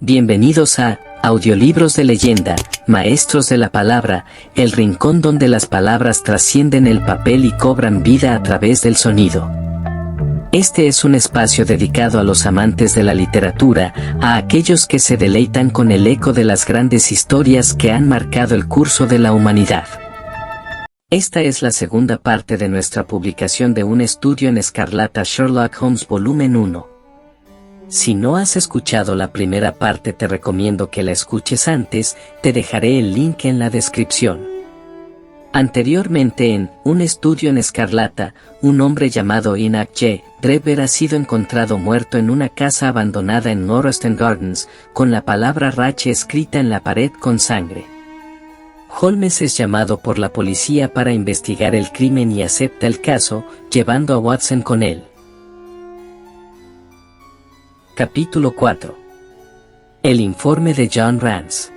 Bienvenidos a Audiolibros de Leyenda, Maestros de la Palabra, el rincón donde las palabras trascienden el papel y cobran vida a través del sonido. Este es un espacio dedicado a los amantes de la literatura, a aquellos que se deleitan con el eco de las grandes historias que han marcado el curso de la humanidad. Esta es la segunda parte de nuestra publicación de Un estudio en escarlata Sherlock Holmes Volumen 1. Si no has escuchado la primera parte, te recomiendo que la escuches antes, te dejaré el link en la descripción. Anteriormente en Un estudio en escarlata, un hombre llamado Enoch J. Drever ha sido encontrado muerto en una casa abandonada en Northampton Gardens, con la palabra Rache escrita en la pared con sangre. Holmes es llamado por la policía para investigar el crimen y acepta el caso, llevando a Watson con él. Capítulo 4. El informe de John Rance.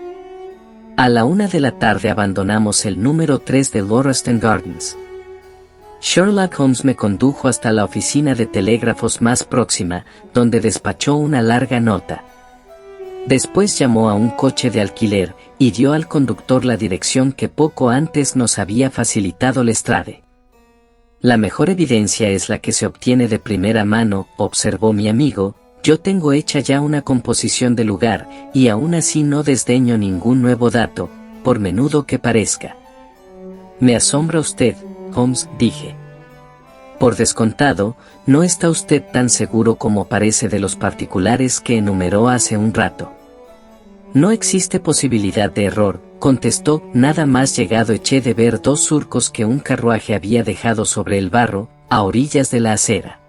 A la 1 de la tarde abandonamos el número 3 de Northampton Gardens. Sherlock Holmes me condujo hasta la oficina de telégrafos más próxima, donde despachó una larga nota. Después llamó a un coche de alquiler, y dio al conductor la dirección que poco antes nos había facilitado Lestrade. La mejor evidencia es la que se obtiene de primera mano, observó mi amigo. Yo tengo hecha ya una composición del lugar, y aún así no desdeño ningún nuevo dato, por menudo que parezca. Me asombra usted, Holmes, dije. Por descontado, no está usted tan seguro como parece de los particulares que enumeró hace un rato. No existe posibilidad de error, contestó, nada más llegado eché de ver dos surcos que un carruaje había dejado sobre el barro, a orillas de la acera.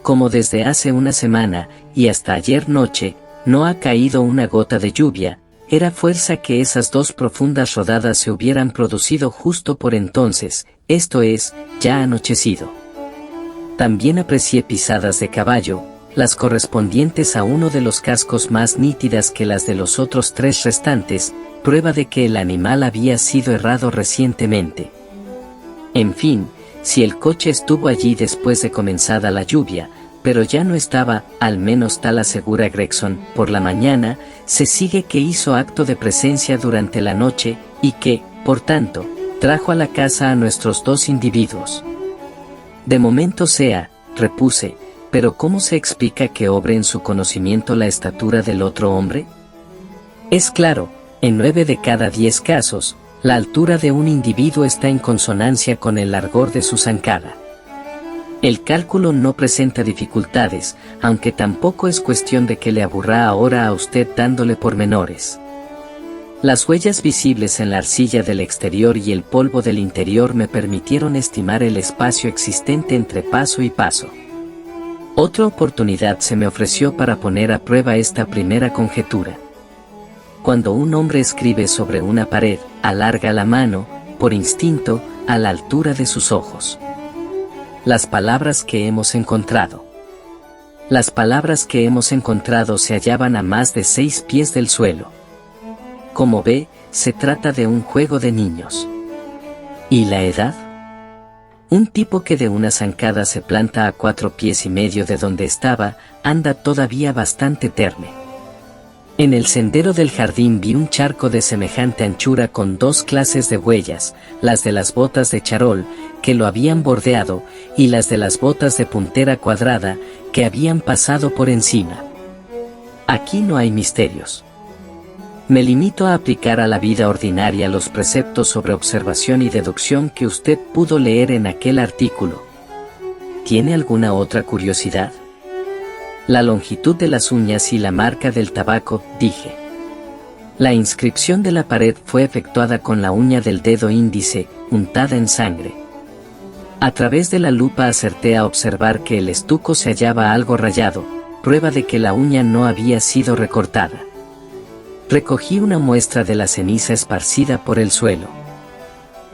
Como desde hace una semana, y hasta ayer noche, no ha caído una gota de lluvia, era fuerza que esas dos profundas rodadas se hubieran producido justo por entonces, esto es, ya anochecido. También aprecié pisadas de caballo, las correspondientes a uno de los cascos más nítidas que las de los otros tres restantes, prueba de que el animal había sido herrado recientemente. En fin, si el coche estuvo allí después de comenzada la lluvia, pero ya no estaba, al menos tal asegura Gregson, por la mañana, se sigue que hizo acto de presencia durante la noche, y que, por tanto, trajo a la casa a nuestros dos individuos. De momento sea, repuse, pero ¿cómo se explica que obre en su conocimiento la estatura del otro hombre? Es claro, en 9 de cada 10 casos, la altura de un individuo está en consonancia con el largor de su zancada. El cálculo no presenta dificultades, aunque tampoco es cuestión de que le aburra ahora a usted dándole pormenores. Las huellas visibles en la arcilla del exterior y el polvo del interior me permitieron estimar el espacio existente entre paso y paso. Otra oportunidad se me ofreció para poner a prueba esta primera conjetura. Cuando un hombre escribe sobre una pared, alarga la mano, por instinto, a la altura de sus ojos. Las palabras que hemos encontrado. Las palabras que hemos encontrado se hallaban a más de 6 pies del suelo. Como ve, se trata de un juego de niños. ¿Y la edad? Un tipo que de una zancada se planta a 4 pies y medio de donde estaba, anda todavía bastante terne. En el sendero del jardín vi un charco de semejante anchura con dos clases de huellas, las de las botas de charol, que lo habían bordeado, y las de las botas de puntera cuadrada, que habían pasado por encima. Aquí no hay misterios. Me limito a aplicar a la vida ordinaria los preceptos sobre observación y deducción que usted pudo leer en aquel artículo. ¿Tiene alguna otra curiosidad? La longitud de las uñas y la marca del tabaco, dije. La inscripción de la pared fue efectuada con la uña del dedo índice, untada en sangre. A través de la lupa acerté a observar que el estuco se hallaba algo rayado, prueba de que la uña no había sido recortada. Recogí una muestra de la ceniza esparcida por el suelo.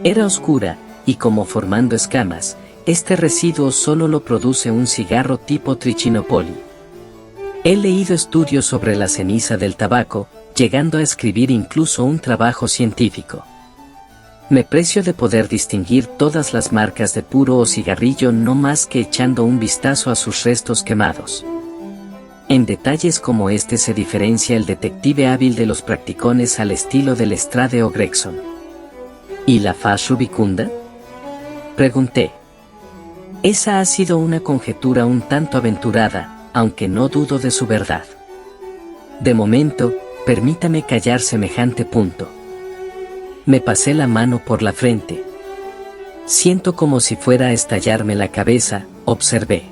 Era oscura, y como formando escamas, este residuo solo lo produce un cigarro tipo Trichinopoli. He leído estudios sobre la ceniza del tabaco, llegando a escribir incluso un trabajo científico. Me precio de poder distinguir todas las marcas de puro o cigarrillo no más que echando un vistazo a sus restos quemados. En detalles como este se diferencia el detective hábil de los practicones al estilo de Lestrade o Gregson. ¿Y la faz rubicunda?, pregunté. Esa ha sido una conjetura un tanto aventurada, aunque no dudo de su verdad. De momento, permítame callar semejante punto. Me pasé la mano por la frente. Siento como si fuera a estallarme la cabeza, observé.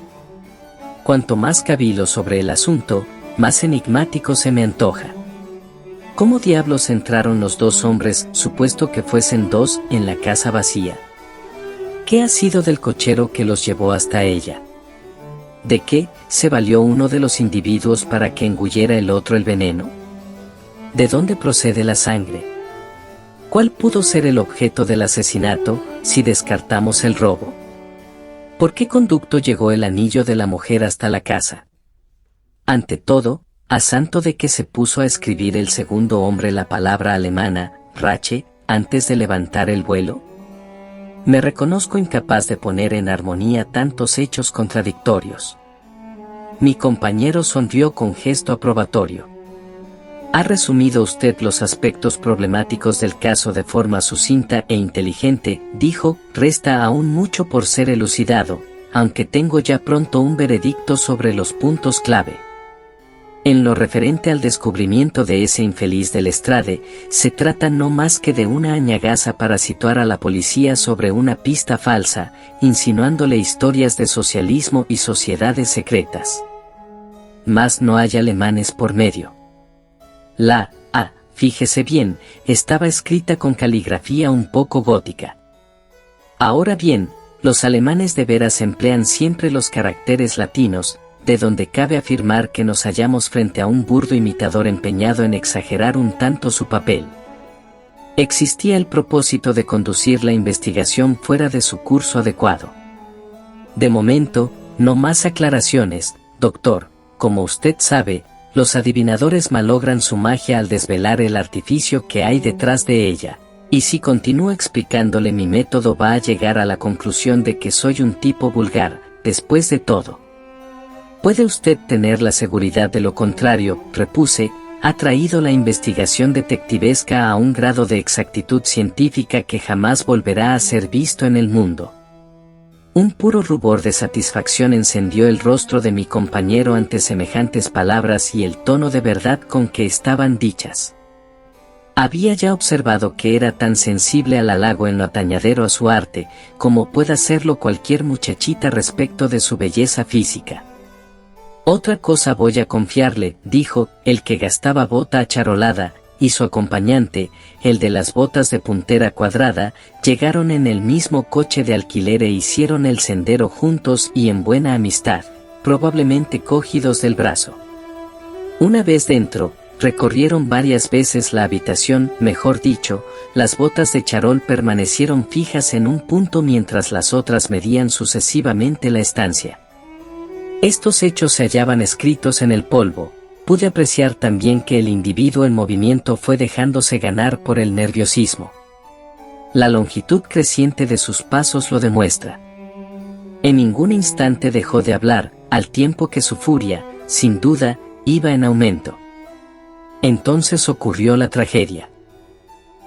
Cuanto más cavilo sobre el asunto, más enigmático se me antoja. ¿Cómo diablos entraron los dos hombres, supuesto que fuesen dos, en la casa vacía? ¿Qué ha sido del cochero que los llevó hasta ella? ¿De qué se valió uno de los individuos para que engullera el otro el veneno? ¿De dónde procede la sangre? ¿Cuál pudo ser el objeto del asesinato, si descartamos el robo? ¿Por qué conducto llegó el anillo de la mujer hasta la casa? Ante todo, a santo de que se puso a escribir el segundo hombre la palabra alemana, Rache, antes de levantar el vuelo. Me reconozco incapaz de poner en armonía tantos hechos contradictorios. Mi compañero sonrió con gesto aprobatorio. Ha resumido usted los aspectos problemáticos del caso de forma sucinta e inteligente, dijo. Resta aún mucho por ser elucidado, aunque tengo ya pronto un veredicto sobre los puntos clave. En lo referente al descubrimiento de ese infeliz de Lestrade, se trata no más que de una añagaza para situar a la policía sobre una pista falsa, insinuándole historias de socialismo y sociedades secretas. Mas no hay alemanes por medio. La A, fíjese bien, estaba escrita con caligrafía un poco gótica. Ahora bien, los alemanes de veras emplean siempre los caracteres latinos, de donde cabe afirmar que nos hallamos frente a un burdo imitador empeñado en exagerar un tanto su papel. Existía el propósito de conducir la investigación fuera de su curso adecuado. De momento, no más aclaraciones, doctor. Como usted sabe, los adivinadores malogran su magia al desvelar el artificio que hay detrás de ella, y si continúo explicándole mi método va a llegar a la conclusión de que soy un tipo vulgar, después de todo. Puede usted tener la seguridad de lo contrario, repuse, ha traído la investigación detectivesca a un grado de exactitud científica que jamás volverá a ser visto en el mundo. Un puro rubor de satisfacción encendió el rostro de mi compañero ante semejantes palabras y el tono de verdad con que estaban dichas. Había ya observado que era tan sensible al halago en lo atañadero a su arte, como pueda serlo cualquier muchachita respecto de su belleza física. Otra cosa voy a confiarle, dijo, el que gastaba bota acharolada, y su acompañante, el de las botas de puntera cuadrada, llegaron en el mismo coche de alquiler e hicieron el sendero juntos y en buena amistad, probablemente cogidos del brazo. Una vez dentro, recorrieron varias veces la habitación, mejor dicho, las botas de charol permanecieron fijas en un punto mientras las otras medían sucesivamente la estancia. Estos hechos se hallaban escritos en el polvo. Pude apreciar también que el individuo en movimiento fue dejándose ganar por el nerviosismo. La longitud creciente de sus pasos lo demuestra. En ningún instante dejó de hablar, al tiempo que su furia, sin duda, iba en aumento. Entonces ocurrió la tragedia.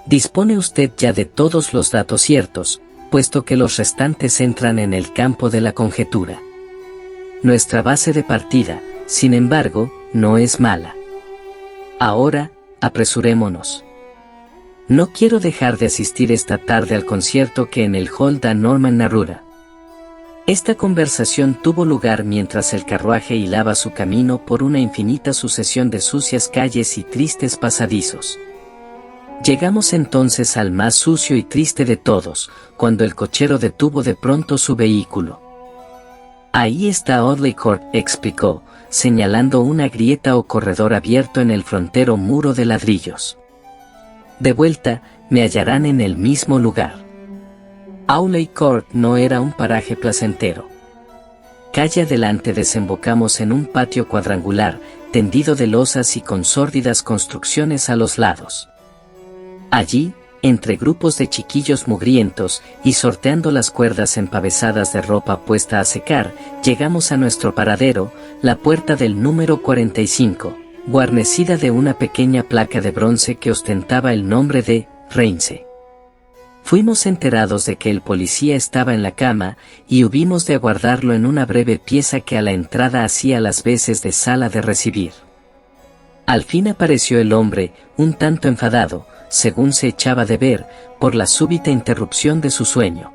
Dispone usted ya de todos los datos ciertos, puesto que los restantes entran en el campo de la conjetura. Nuestra base de partida, sin embargo, no es mala. Ahora, apresurémonos. No quiero dejar de asistir esta tarde al concierto que en el hall da Norman Narura. Esta conversación tuvo lugar mientras el carruaje hilaba su camino por una infinita sucesión de sucias calles y tristes pasadizos. Llegamos entonces al más sucio y triste de todos, cuando el cochero detuvo de pronto su vehículo. Ahí está Audley Court, explicó, señalando una grieta o corredor abierto en el frontero muro de ladrillos. De vuelta, me hallarán en el mismo lugar. Audley Court no era un paraje placentero. Calle adelante desembocamos en un patio cuadrangular, tendido de losas y con sórdidas construcciones a los lados. Allí, entre grupos de chiquillos mugrientos y sorteando las cuerdas empavesadas de ropa puesta a secar, llegamos a nuestro paradero, la puerta del número 45, guarnecida de una pequeña placa de bronce que ostentaba el nombre de Reince. Fuimos enterados de que el policía estaba en la cama y hubimos de aguardarlo en una breve pieza que a la entrada hacía las veces de sala de recibir. Al fin apareció el hombre, un tanto enfadado, según se echaba de ver, por la súbita interrupción de su sueño.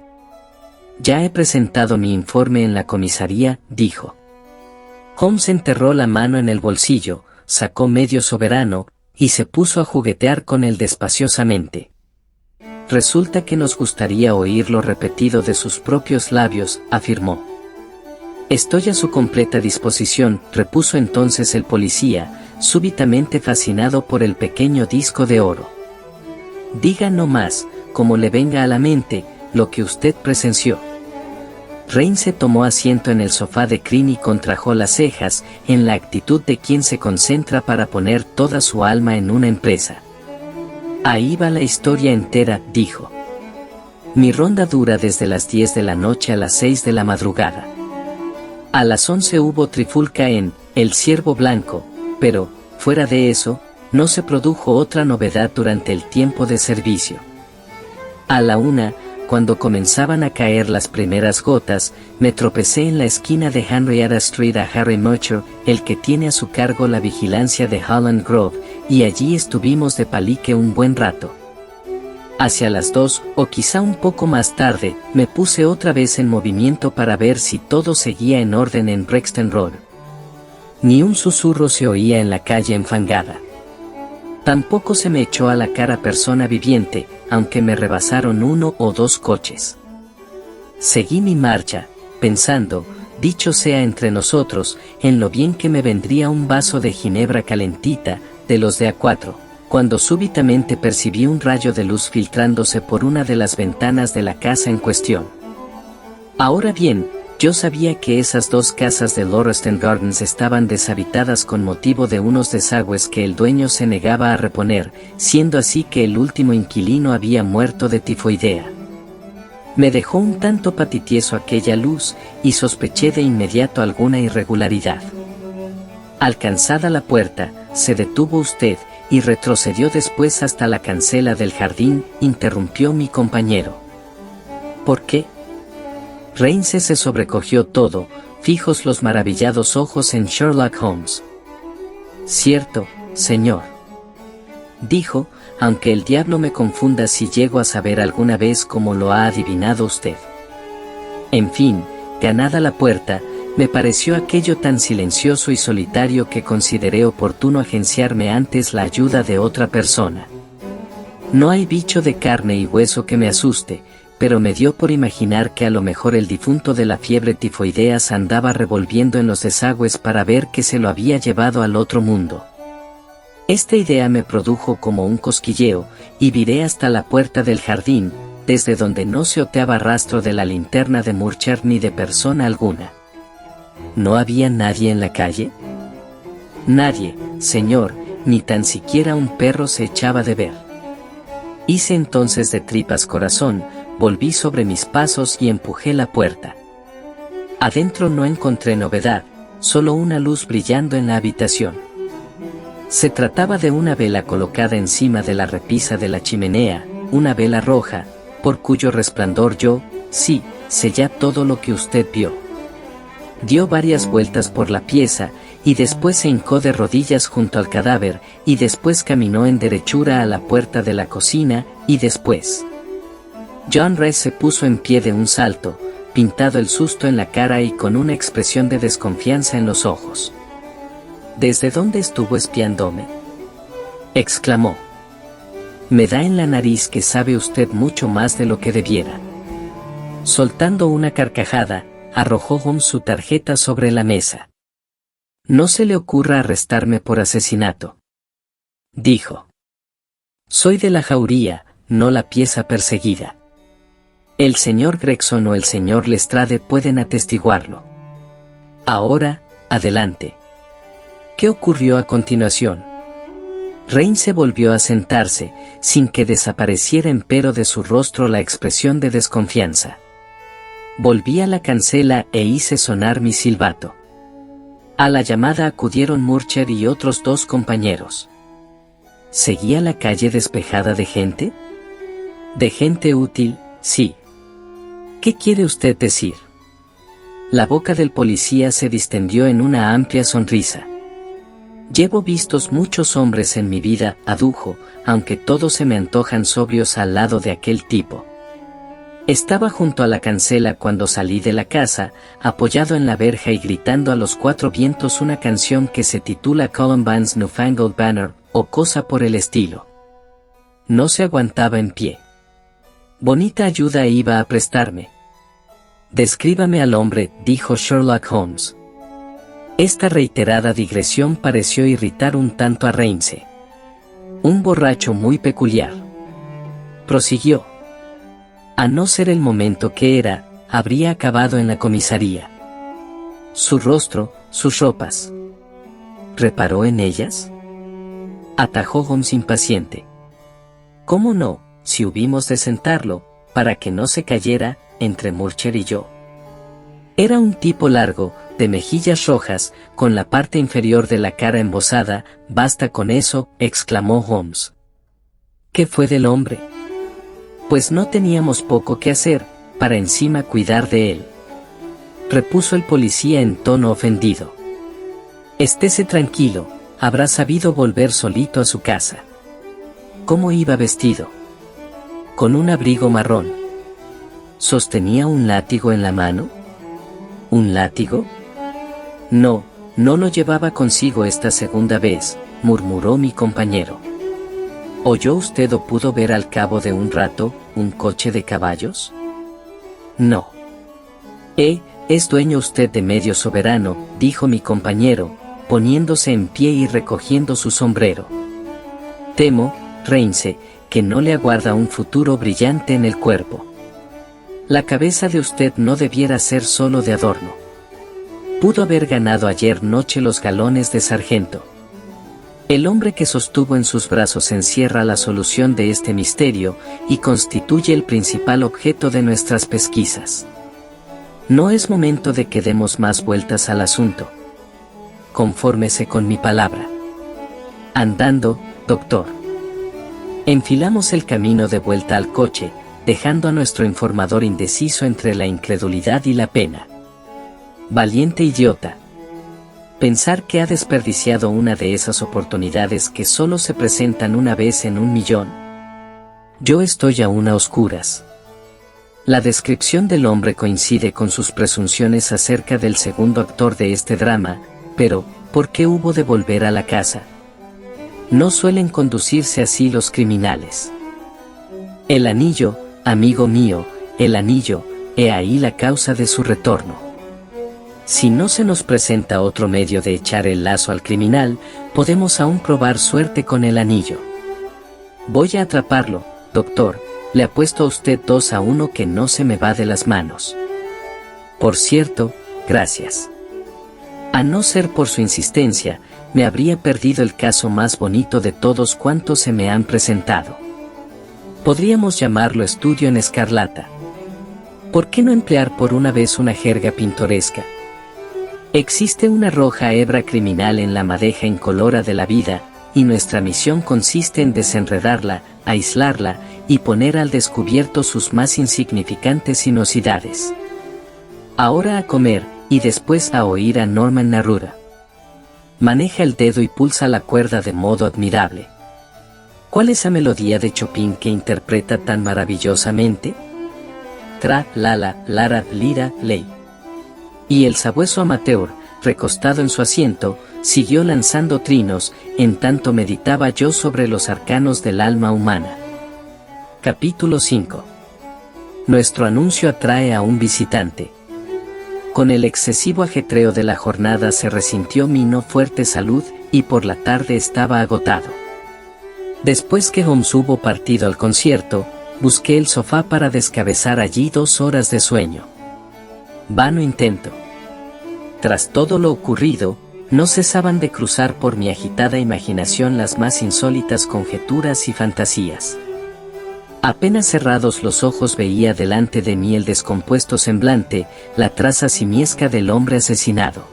«Ya he presentado mi informe en la comisaría», dijo. Holmes enterró la mano en el bolsillo, sacó medio soberano, y se puso a juguetear con él despaciosamente. «Resulta que nos gustaría oírlo repetido de sus propios labios», afirmó. «Estoy a su completa disposición», repuso entonces el policía, súbitamente fascinado por el pequeño disco de oro. «Diga no más, como le venga a la mente, lo que usted presenció». Reince tomó asiento en el sofá de crin y contrajo las cejas, en la actitud de quien se concentra para poner toda su alma en una empresa. «Ahí va la historia entera», dijo. «Mi ronda dura desde las 10 de la noche a las 6 de la madrugada. A las 11 hubo trifulca en El Ciervo Blanco, pero, fuera de eso, no se produjo otra novedad durante el tiempo de servicio. A la 1, cuando comenzaban a caer las primeras gotas, me tropecé en la esquina de Henrietta Street a Harry Murcher, el que tiene a su cargo la vigilancia de Holland Grove, y allí estuvimos de palique un buen rato. Hacia las 2, o quizá un poco más tarde, me puse otra vez en movimiento para ver si todo seguía en orden en Brixton Road. Ni un susurro se oía en la calle enfangada. Tampoco se me echó a la cara persona viviente, aunque me rebasaron 1 o 2 coches. Seguí mi marcha, pensando, dicho sea entre nosotros, en lo bien que me vendría un vaso de ginebra calentita, de los de A4, cuando súbitamente percibí un rayo de luz filtrándose por una de las ventanas de la casa en cuestión. Ahora bien, yo sabía que esas 2 casas de Lauriston Gardens estaban deshabitadas con motivo de unos desagües que el dueño se negaba a reponer, siendo así que el último inquilino había muerto de tifoidea. Me dejó un tanto patitieso aquella luz, y sospeché de inmediato alguna irregularidad. Alcanzada la puerta, se detuvo usted, y retrocedió después hasta la cancela del jardín, interrumpió mi compañero. ¿Por qué? Reince se sobrecogió todo, fijos los maravillados ojos en Sherlock Holmes. «Cierto, señor», dijo, «aunque el diablo me confunda si llego a saber alguna vez cómo lo ha adivinado usted. En fin, ganada la puerta, me pareció aquello tan silencioso y solitario que consideré oportuno agenciarme antes la ayuda de otra persona. No hay bicho de carne y hueso que me asuste, pero me dio por imaginar que a lo mejor el difunto de la fiebre tifoidea se andaba revolviendo en los desagües para ver que se lo había llevado al otro mundo. Esta idea me produjo como un cosquilleo, y viré hasta la puerta del jardín, desde donde no se oteaba rastro de la linterna de Murcher ni de persona alguna. ¿No había nadie en la calle? Nadie, señor, ni tan siquiera un perro se echaba de ver. Hice entonces de tripas corazón, volví sobre mis pasos y empujé la puerta. Adentro no encontré novedad, solo una luz brillando en la habitación. Se trataba de una vela colocada encima de la repisa de la chimenea, una vela roja, por cuyo resplandor yo, sí, sé ya todo lo que usted vio. Dio varias vueltas por la pieza, y después se hincó de rodillas junto al cadáver, y después caminó en derechura a la puerta de la cocina, y después. John Rees se puso en pie de un salto, pintado el susto en la cara y con una expresión de desconfianza en los ojos. ¿Desde dónde estuvo espiándome?, exclamó. Me da en la nariz que sabe usted mucho más de lo que debiera. Soltando una carcajada, arrojó Holmes su tarjeta sobre la mesa. No se le ocurra arrestarme por asesinato, dijo. Soy de la jauría, no la pieza perseguida. El señor Gregson o el señor Lestrade pueden atestiguarlo. Ahora, adelante. ¿Qué ocurrió a continuación? Rain se volvió a sentarse, sin que desapareciera empero de su rostro la expresión de desconfianza. Volví a la cancela e hice sonar mi silbato. A la llamada acudieron Murcher y otros 2 compañeros. ¿Seguía la calle despejada de gente? De gente útil, sí. ¿Qué quiere usted decir? La boca del policía se distendió en una amplia sonrisa. Llevo vistos muchos hombres en mi vida, adujo, aunque todos se me antojan sobrios al lado de aquel tipo. Estaba junto a la cancela cuando salí de la casa, apoyado en la verja y gritando a los 4 vientos una canción que se titula Columbine's Newfangled Banner, o cosa por el estilo. No se aguantaba en pie. Bonita ayuda iba a prestarme. Descríbame al hombre, dijo Sherlock Holmes. Esta reiterada digresión pareció irritar un tanto a Ramsay. Un borracho muy peculiar. Prosiguió. A no ser el momento que era, habría acabado en la comisaría. Su rostro, sus ropas. ¿Reparó en ellas? Atajó Holmes impaciente. ¿Cómo no, si hubimos de sentarlo, para que no se cayera, entre Murcher y yo? Era un tipo largo, de mejillas rojas, con la parte inferior de la cara embozada. Basta con eso, exclamó Holmes. ¿Qué fue del hombre? Pues no teníamos poco que hacer, para encima cuidar de él. Repuso el policía en tono ofendido. Estése tranquilo, habrá sabido volver solito a su casa. ¿Cómo iba vestido? Con un abrigo marrón. ¿Sostenía un látigo en la mano? ¿Un látigo? No, no lo llevaba consigo esta segunda vez, murmuró mi compañero. ¿Oyó usted o pudo ver al cabo de un rato, un coche de caballos? No. Es dueño usted de medio soberano, dijo mi compañero, poniéndose en pie y recogiendo su sombrero. Temo, Ramsay, que no le aguarda un futuro brillante en el cuerpo. La cabeza de usted no debiera ser solo de adorno. Pudo haber ganado ayer noche los galones de sargento. El hombre que sostuvo en sus brazos encierra la solución de este misterio y constituye el principal objeto de nuestras pesquisas. No es momento de que demos más vueltas al asunto. Confórmese con mi palabra. Andando, doctor. Enfilamos el camino de vuelta al coche, dejando a nuestro informador indeciso entre la incredulidad y la pena. Valiente idiota. Pensar que ha desperdiciado una de esas oportunidades que solo se presentan una vez en 1.000.000. Yo estoy aún a oscuras. La descripción del hombre coincide con sus presunciones acerca del segundo actor de este drama, pero, ¿por qué hubo de volver a la casa? No suelen conducirse así los criminales. El anillo, amigo mío, el anillo, he ahí la causa de su retorno. Si no se nos presenta otro medio de echar el lazo al criminal, podemos aún probar suerte con el anillo. Voy a atraparlo, doctor, le apuesto a usted 2-1 que no se me va de las manos. Por cierto, gracias. A no ser por su insistencia, me habría perdido el caso más bonito de todos cuantos se me han presentado. Podríamos llamarlo estudio en escarlata. ¿Por qué no emplear por una vez una jerga pintoresca? Existe una roja hebra criminal en la madeja incolora de la vida, y nuestra misión consiste en desenredarla, aislarla, y poner al descubierto sus más insignificantes sinuosidades. Ahora a comer, y después a oír a Norman Narura. Maneja el dedo y pulsa la cuerda de modo admirable. ¿Cuál es la melodía de Chopin que interpreta tan maravillosamente? Tra, lala, lara, lira, ley. Y el sabueso amateur, recostado en su asiento, siguió lanzando trinos, en tanto meditaba yo sobre los arcanos del alma humana. Capítulo 5. Nuestro anuncio atrae a un visitante. Con el excesivo ajetreo de la jornada se resintió mi no fuerte salud, y por la tarde estaba agotado. Después que Holmes hubo partido al concierto, busqué el sofá para descabezar allí 2 horas de sueño. Vano intento. Tras todo lo ocurrido, No cesaban de cruzar por mi agitada imaginación las más insólitas conjeturas y fantasías. Apenas cerrados los ojos veía delante de mí el descompuesto semblante, la traza simiesca del hombre asesinado.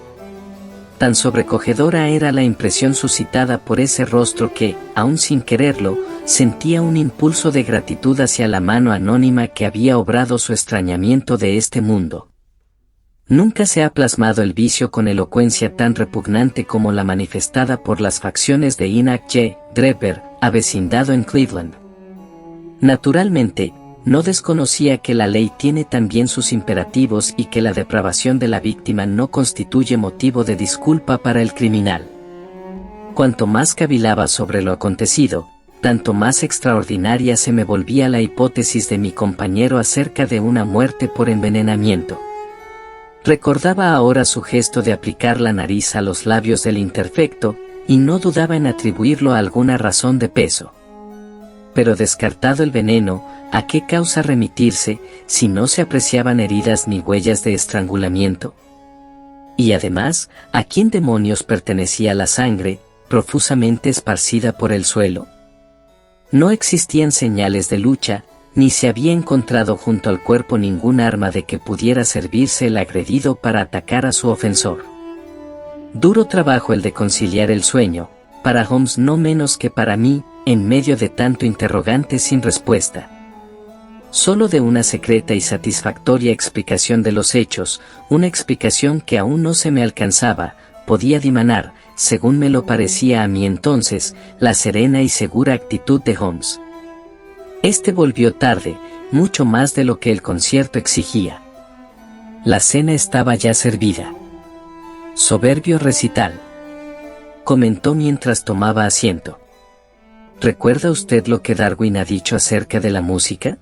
Tan sobrecogedora era la impresión suscitada por ese rostro que, aun sin quererlo, sentía un impulso de gratitud hacia la mano anónima que había obrado su extrañamiento de este mundo. Nunca se ha plasmado el vicio con elocuencia tan repugnante como la manifestada por las facciones de Enoch J. Draper, avecindado en Cleveland. Naturalmente, no desconocía que la ley tiene también sus imperativos y que la depravación de la víctima no constituye motivo de disculpa para el criminal. Cuanto más cavilaba sobre lo acontecido, tanto más extraordinaria se me volvía la hipótesis de mi compañero acerca de una muerte por envenenamiento. Recordaba ahora su gesto de aplicar la nariz a los labios del imperfecto, y no dudaba en atribuirlo a alguna razón de peso. Pero descartado el veneno, ¿a qué causa remitirse, si no se apreciaban heridas ni huellas de estrangulamiento? Y además, ¿a quién demonios pertenecía la sangre, profusamente esparcida por el suelo? No existían señales de lucha, ni se había encontrado junto al cuerpo ningún arma de que pudiera servirse el agredido para atacar a su ofensor. Duro trabajo el de conciliar el sueño, para Holmes no menos que para mí, en medio de tanto interrogante sin respuesta. Solo de una secreta y satisfactoria explicación de los hechos, una explicación que aún no se me alcanzaba, podía dimanar, según me lo parecía a mí entonces, la serena y segura actitud de Holmes. Este volvió tarde, mucho más de lo que el concierto exigía. La cena estaba ya servida. Soberbio recital, comentó mientras tomaba asiento. ¿Recuerda usted lo que Darwin ha dicho acerca de la música?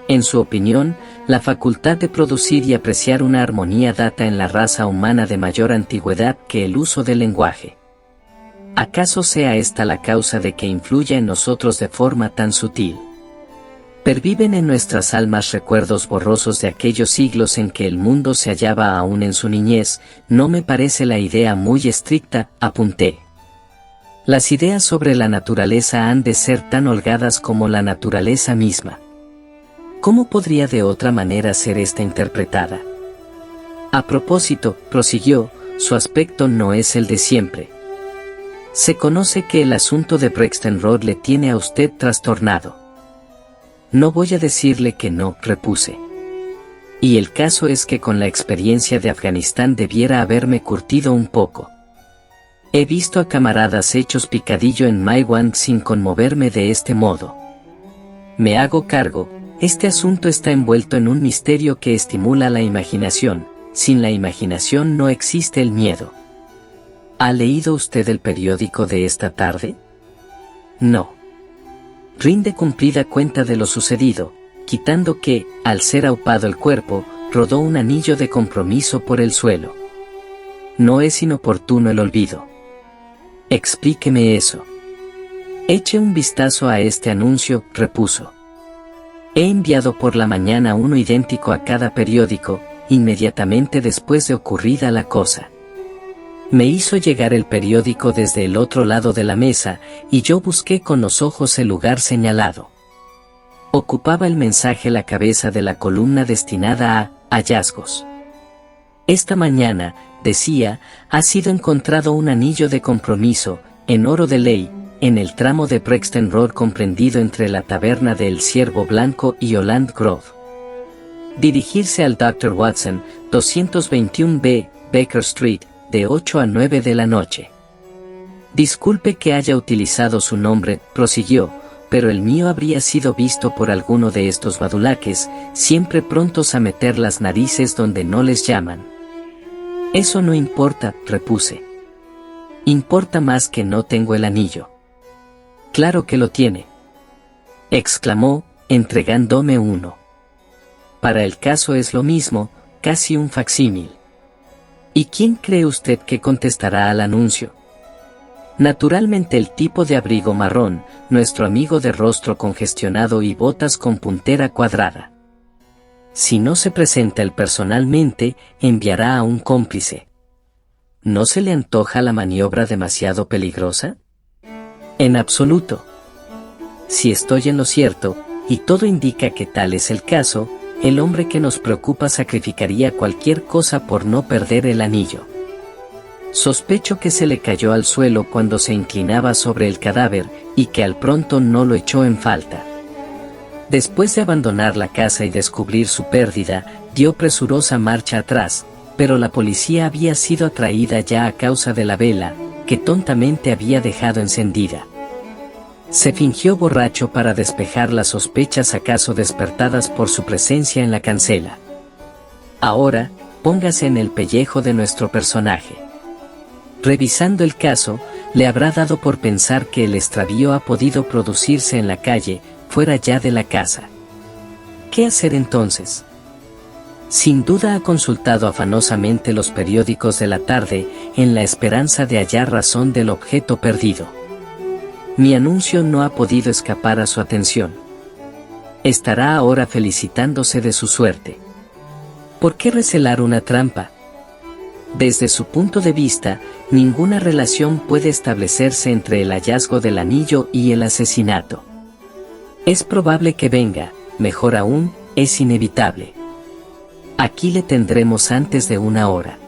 En su opinión, la facultad de producir y apreciar una armonía data en la raza humana de mayor antigüedad que el uso del lenguaje. ¿Acaso sea esta la causa de que influya en nosotros de forma tan sutil? Perviven en nuestras almas recuerdos borrosos de aquellos siglos en que el mundo se hallaba aún en su niñez. No me parece la idea muy estricta, apunté. Las ideas sobre la naturaleza han de ser tan holgadas como la naturaleza misma. ¿Cómo podría de otra manera ser esta interpretada? A propósito, prosiguió, su aspecto no es el de siempre. Se conoce que el asunto de Brixton Road le tiene a usted trastornado. No voy a decirle que no, repuse. Y el caso es que con la experiencia de Afganistán debiera haberme curtido un poco. He visto a camaradas hechos picadillo en Maiwand sin conmoverme de este modo. Me hago cargo, este asunto está envuelto en un misterio que estimula la imaginación. Sin la imaginación no existe el miedo. ¿Ha leído usted el periódico de esta tarde? No. Rinde cumplida cuenta de lo sucedido, quitando que, al ser aupado el cuerpo, rodó un anillo de compromiso por el suelo. No es inoportuno el olvido. Explíqueme eso. Eche un vistazo a este anuncio, repuso. He enviado por la mañana uno idéntico a cada periódico, inmediatamente después de ocurrida la cosa. Me hizo llegar el periódico desde el otro lado de la mesa, y yo busqué con los ojos el lugar señalado. Ocupaba el mensaje la cabeza de la columna destinada a hallazgos. Esta mañana, decía, ha sido encontrado un anillo de compromiso, en oro de ley, en el tramo de Brixton Road comprendido entre la taberna de El Ciervo Blanco y Holland Grove. Dirigirse al Dr. Watson, 221B, Baker Street, de 8 a 9 de la noche. Disculpe que haya utilizado su nombre, prosiguió, pero el mío habría sido visto por alguno de estos badulaques, siempre prontos a meter las narices donde no les llaman. Eso no importa, repuse. Importa más que no tengo el anillo. Claro que lo tiene, exclamó, entregándome uno. Para el caso es lo mismo, casi un facsímil. ¿Y quién cree usted que contestará al anuncio? Naturalmente el tipo de abrigo marrón, nuestro amigo de rostro congestionado y botas con puntera cuadrada. Si no se presenta él personalmente, enviará a un cómplice. ¿No se le antoja la maniobra demasiado peligrosa? En absoluto. Si estoy en lo cierto, y todo indica que tal es el caso, el hombre que nos preocupa sacrificaría cualquier cosa por no perder el anillo. Sospecho que se le cayó al suelo cuando se inclinaba sobre el cadáver, y que al pronto no lo echó en falta. Después de abandonar la casa y descubrir su pérdida, dio presurosa marcha atrás, pero la policía había sido atraída ya a causa de la vela, que tontamente había dejado encendida. Se fingió borracho para despejar las sospechas acaso despertadas por su presencia en la cancela. Ahora, póngase en el pellejo de nuestro personaje. Revisando el caso, le habrá dado por pensar que el extravío ha podido producirse en la calle, fuera ya de la casa. ¿Qué hacer entonces? Sin duda ha consultado afanosamente los periódicos de la tarde, en la esperanza de hallar razón del objeto perdido. Mi anuncio no ha podido escapar a su atención. Estará ahora felicitándose de su suerte. ¿Por qué recelar una trampa? Desde su punto de vista, ninguna relación puede establecerse entre el hallazgo del anillo y el asesinato. Es probable que venga, mejor aún, es inevitable. Aquí le tendremos antes de 1 hora.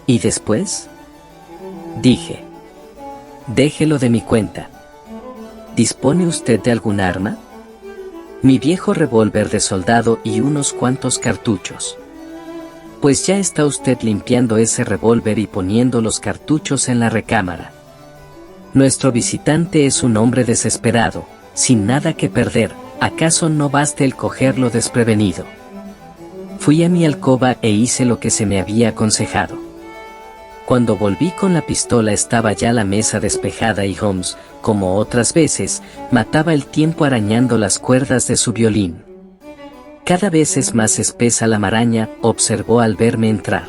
¿Y después? Dije. Déjelo de mi cuenta. ¿Dispone usted de algún arma? Mi viejo revólver de soldado y unos cuantos cartuchos. Pues ya está usted limpiando ese revólver y poniendo los cartuchos en la recámara. Nuestro visitante es un hombre desesperado, sin nada que perder, ¿acaso no baste el cogerlo desprevenido? Fui a mi alcoba e hice lo que se me había aconsejado. Cuando volví con la pistola estaba ya la mesa despejada y Holmes, como otras veces, mataba el tiempo arañando las cuerdas de su violín. Cada vez es más espesa la maraña, observó al verme entrar.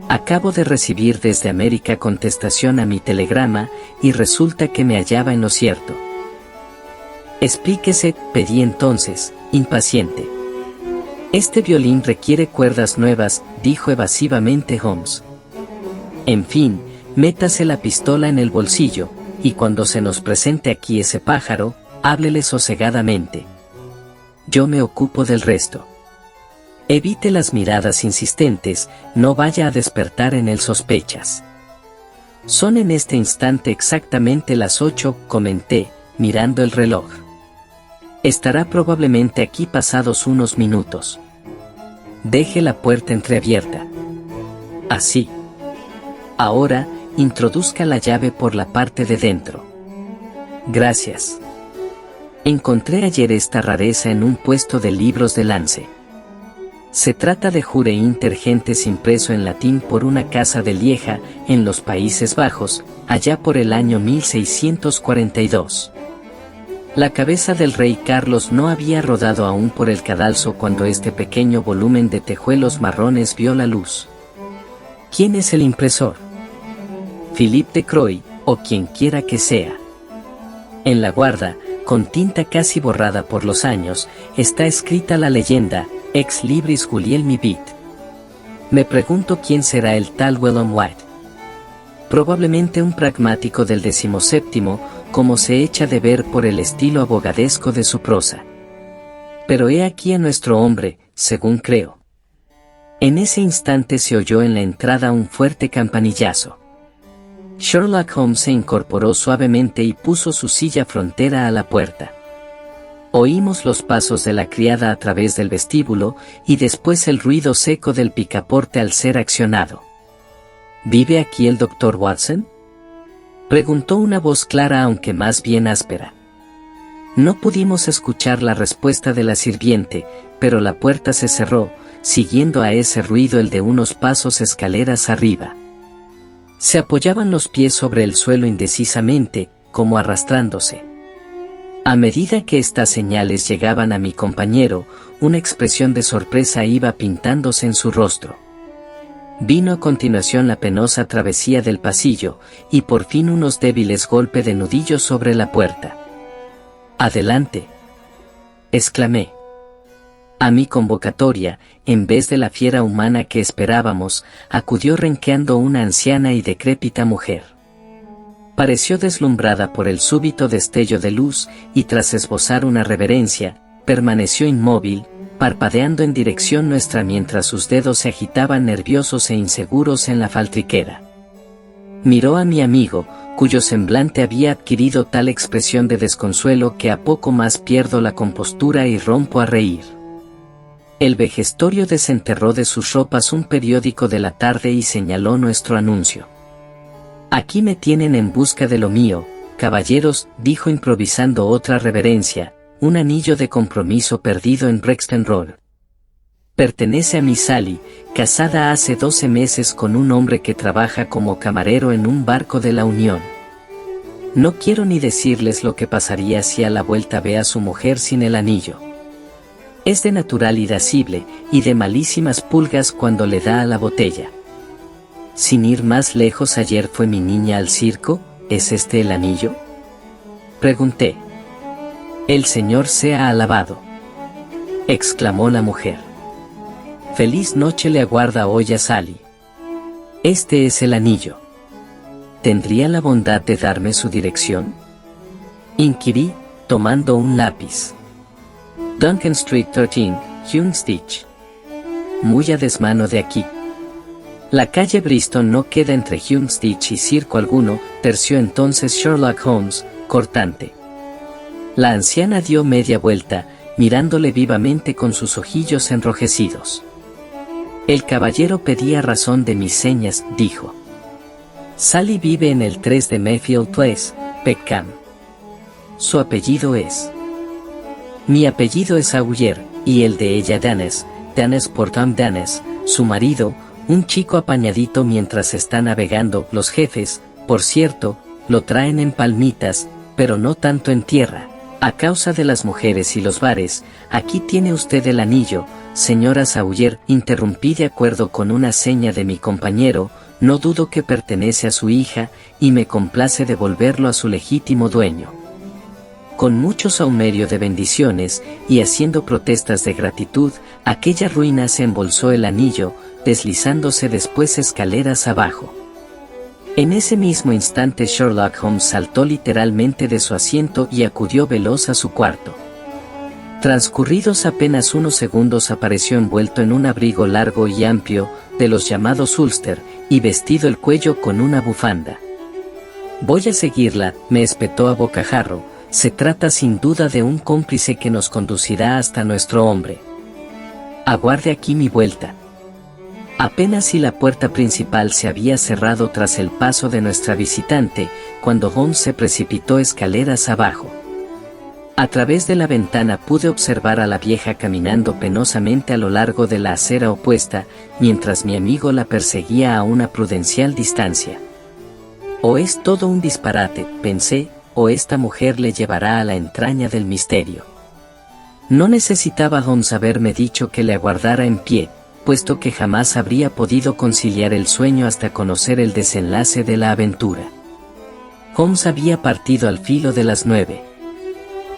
Acabo de recibir desde América contestación a mi telegrama, y resulta que me hallaba en lo cierto. Explíquese, pedí entonces, impaciente. Este violín requiere cuerdas nuevas, dijo evasivamente Holmes. En fin, métase la pistola en el bolsillo, y cuando se nos presente aquí ese pájaro, háblele sosegadamente. Yo me ocupo del resto. Evite las miradas insistentes, no vaya a despertar en él sospechas. Son en este instante exactamente las 8, comenté, mirando el reloj. Estará probablemente aquí pasados unos minutos. Deje la puerta entreabierta. Así. Ahora, introduzca la llave por la parte de dentro. Gracias. Encontré ayer esta rareza en un puesto de libros de Lance. Se trata de Jure Inter Gentes impreso en latín por una casa de Lieja, en los Países Bajos, allá por el año 1642. La cabeza del rey Carlos no había rodado aún por el cadalso cuando este pequeño volumen de tejuelos marrones vio la luz. ¿Quién es el impresor? Philippe de Croy, o quien quiera que sea. En la guarda, con tinta casi borrada por los años, está escrita la leyenda, Ex libris Guglielmi Vit. Me pregunto quién será el tal Wellham White. Probablemente un pragmático del 17º, como se echa de ver por el estilo abogadesco de su prosa. Pero he aquí a nuestro hombre, según creo. En ese instante se oyó en la entrada un fuerte campanillazo. Sherlock Holmes se incorporó suavemente y puso su silla frontera a la puerta. Oímos los pasos de la criada a través del vestíbulo, y después el ruido seco del picaporte al ser accionado. ¿Vive aquí el doctor Watson?, preguntó una voz clara aunque más bien áspera. No pudimos escuchar la respuesta de la sirviente, pero la puerta se cerró, siguiendo a ese ruido el de unos pasos escaleras arriba. Se apoyaban los pies sobre el suelo indecisamente, como arrastrándose. A medida que estas señales llegaban a mi compañero, una expresión de sorpresa iba pintándose en su rostro. Vino a continuación la penosa travesía del pasillo, y por fin unos débiles golpes de nudillo sobre la puerta. «Adelante», exclamé. A mi convocatoria, en vez de la fiera humana que esperábamos, acudió renqueando una anciana y decrépita mujer. Pareció deslumbrada por el súbito destello de luz, y tras esbozar una reverencia, permaneció inmóvil, parpadeando en dirección nuestra mientras sus dedos se agitaban nerviosos e inseguros en la faltriquera. Miró a mi amigo, cuyo semblante había adquirido tal expresión de desconsuelo que a poco más pierdo la compostura y rompo a reír. El vejestorio desenterró de sus ropas un periódico de la tarde y señaló nuestro anuncio. «Aquí me tienen en busca de lo mío, caballeros», dijo improvisando otra reverencia, «un anillo de compromiso perdido en Brixton Road. Pertenece a Miss Sally, casada hace 12 meses con un hombre que trabaja como camarero en un barco de la Unión. No quiero ni decirles lo que pasaría si a la vuelta ve a su mujer sin el anillo. Es de natural irascible, y de malísimas pulgas cuando le da a la botella. Sin ir más lejos, ayer fue mi niña al circo, ¿es este el anillo?», pregunté. «El Señor sea alabado», exclamó la mujer. «Feliz noche le aguarda hoy a Sally. Este es el anillo. ¿Tendría la bondad de darme su dirección?», inquirí, tomando un lápiz. «Duncan Street 13, Houndsditch. Muy a desmano de aquí». «La calle Bristol no queda entre Houndsditch y circo alguno», terció entonces Sherlock Holmes, cortante. La anciana dio media vuelta, mirándole vivamente con sus ojillos enrojecidos. «El caballero pedía razón de mis señas», dijo. «Sally vive en el 3 de Mayfield Place, Peckham. Su apellido es». «Mi apellido es Auger, y el de ella Danes por Tom Danes, su marido, un chico apañadito mientras está navegando. Los jefes, por cierto, lo traen en palmitas, pero no tanto en tierra, a causa de las mujeres y los bares. Aquí tiene usted el anillo, señora Sawyer», interrumpí de acuerdo con una seña de mi compañero. «No dudo que pertenece a su hija, y me complace devolverlo a su legítimo dueño». Con mucho saumerio de bendiciones, y haciendo protestas de gratitud, aquella ruina se embolsó el anillo, deslizándose después escaleras abajo. En ese mismo instante Sherlock Holmes saltó literalmente de su asiento y acudió veloz a su cuarto. Transcurridos apenas unos segundos apareció envuelto en un abrigo largo y amplio, de los llamados ulster, y vestido el cuello con una bufanda. «Voy a seguirla», me espetó a bocajarro. «Se trata sin duda de un cómplice que nos conducirá hasta nuestro hombre. Aguarde aquí mi vuelta». Apenas si la puerta principal se había cerrado tras el paso de nuestra visitante, cuando Holmes se precipitó escaleras abajo. A través de la ventana pude observar a la vieja caminando penosamente a lo largo de la acera opuesta, mientras mi amigo la perseguía a una prudencial distancia. «O es todo un disparate», pensé, «o esta mujer le llevará a la entraña del misterio». No necesitaba Holmes haberme dicho que le aguardara en pie, puesto que jamás habría podido conciliar el sueño hasta conocer el desenlace de la aventura. Holmes había partido al filo de las 9.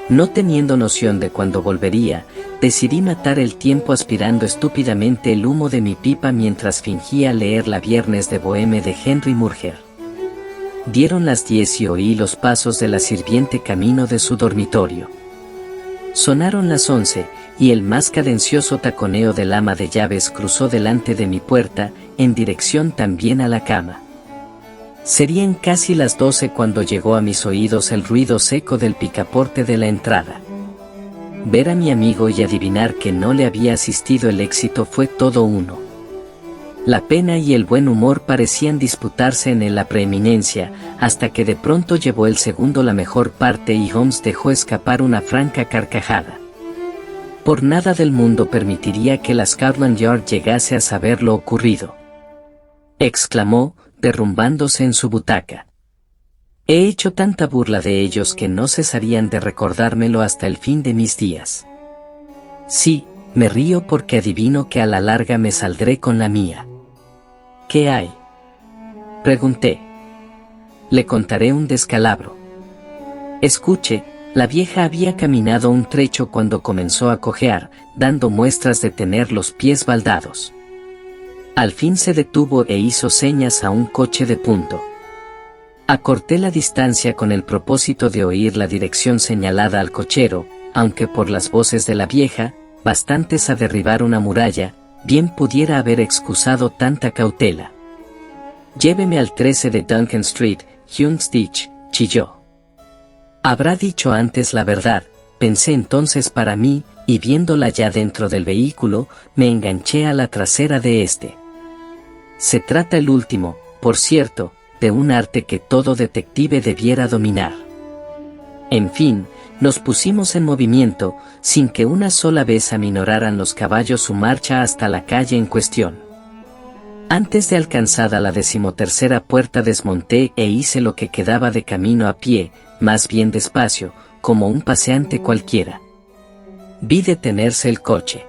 No teniendo noción de cuándo volvería, decidí matar el tiempo aspirando estúpidamente el humo de mi pipa mientras fingía leer La Viernes de Boheme de Henry Murger. Dieron las 10 y oí los pasos de la sirviente camino de su dormitorio. Sonaron las 11, y el más cadencioso taconeo del ama de llaves cruzó delante de mi puerta, en dirección también a la cama. Serían casi las 12 cuando llegó a mis oídos el ruido seco del picaporte de la entrada. Ver a mi amigo y adivinar que no le había asistido el éxito fue todo uno. La pena y el buen humor parecían disputarse en la preeminencia, hasta que de pronto llevó el segundo la mejor parte y Holmes dejó escapar una franca carcajada. Por nada del mundo permitiría que la Scotland Yard llegase a saber lo ocurrido, exclamó, derrumbándose en su butaca. He hecho tanta burla de ellos que no cesarían de recordármelo hasta el fin de mis días. Sí, me río porque adivino que a la larga me saldré con la mía. ¿Qué hay?, pregunté. Le contaré un descalabro. Escuche, La vieja había caminado un trecho cuando comenzó a cojear, dando muestras de tener los pies baldados. Al fin se detuvo e hizo señas a un coche de punto. Acorté la distancia con el propósito de oír la dirección señalada al cochero, aunque por las voces de la vieja, bastantes a derribar una muralla, bien pudiera haber excusado tanta cautela. «Lléveme al 13 de Duncan Street, Houndsditch», chilló. Habrá dicho antes la verdad, pensé entonces para mí, y viéndola ya dentro del vehículo, me enganché a la trasera de este. Se trata el último, por cierto, de un arte que todo detective debiera dominar. En fin, nos pusimos en movimiento, sin que una sola vez aminoraran los caballos su marcha hasta la calle en cuestión. Antes de alcanzada la 13ª puerta desmonté e hice lo que quedaba de camino a pie, más bien despacio, como un paseante cualquiera. Vi detenerse el coche.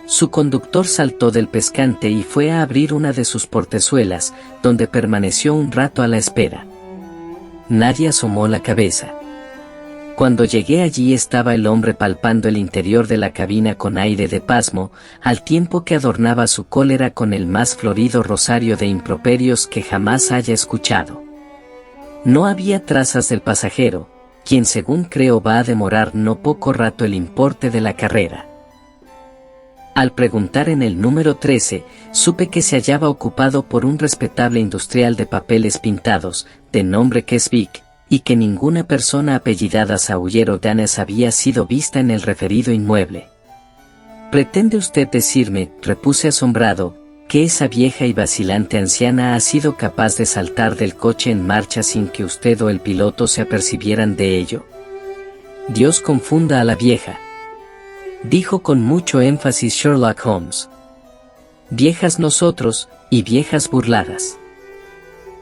Su conductor saltó del pescante y fue a abrir una de sus portezuelas, donde permaneció un rato a la espera. Nadie asomó la cabeza. Cuando llegué allí estaba el hombre palpando el interior de la cabina con aire de pasmo, al tiempo que adornaba su cólera con el más florido rosario de improperios que jamás haya escuchado. No había trazas del pasajero, quien según creo va a demorar no poco rato el importe de la carrera. Al preguntar en el número 13, supe que se hallaba ocupado por un respetable industrial de papeles pintados, de nombre Keswick, y que ninguna persona apellidada Sawyer o Danes había sido vista en el referido inmueble. «¿Pretende usted decirme», repuse asombrado, «que esa vieja y vacilante anciana ha sido capaz de saltar del coche en marcha sin que usted o el piloto se apercibieran de ello?» «Dios confunda a la vieja», dijo con mucho énfasis Sherlock Holmes. «Viejas nosotros, y viejas burladas.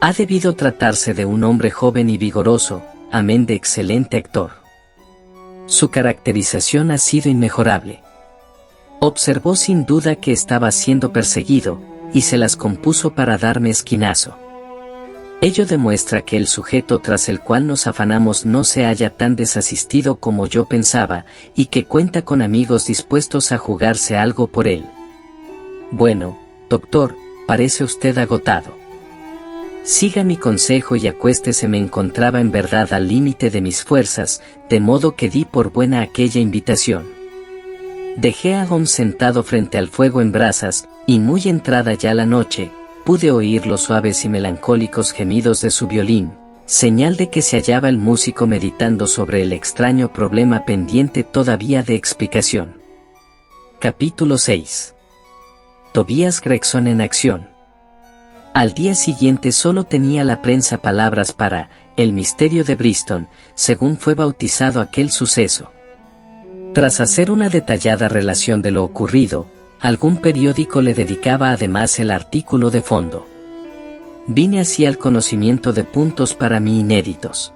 Ha debido tratarse de un hombre joven y vigoroso, amén de excelente actor. Su caracterización ha sido inmejorable. Observó sin duda que estaba siendo perseguido, y se las compuso para darme esquinazo. Ello demuestra que el sujeto tras el cual nos afanamos no se halla tan desasistido como yo pensaba, y que cuenta con amigos dispuestos a jugarse algo por él. Bueno, doctor, parece usted agotado. Siga mi consejo y acuéstese. Me encontraba en verdad al límite de mis fuerzas, de modo que di por buena aquella invitación. Dejé a Holmes sentado frente al fuego en brasas, y muy entrada ya la noche, pude oír los suaves y melancólicos gemidos de su violín, señal de que se hallaba el músico meditando sobre el extraño problema pendiente todavía de explicación. Capítulo 6. Tobias Gregson en acción. Al día siguiente solo tenía la prensa palabras para «El misterio de Bristol», según fue bautizado aquel suceso. Tras hacer una detallada relación de lo ocurrido, algún periódico le dedicaba además el artículo de fondo. Vine así al conocimiento de puntos para mí inéditos.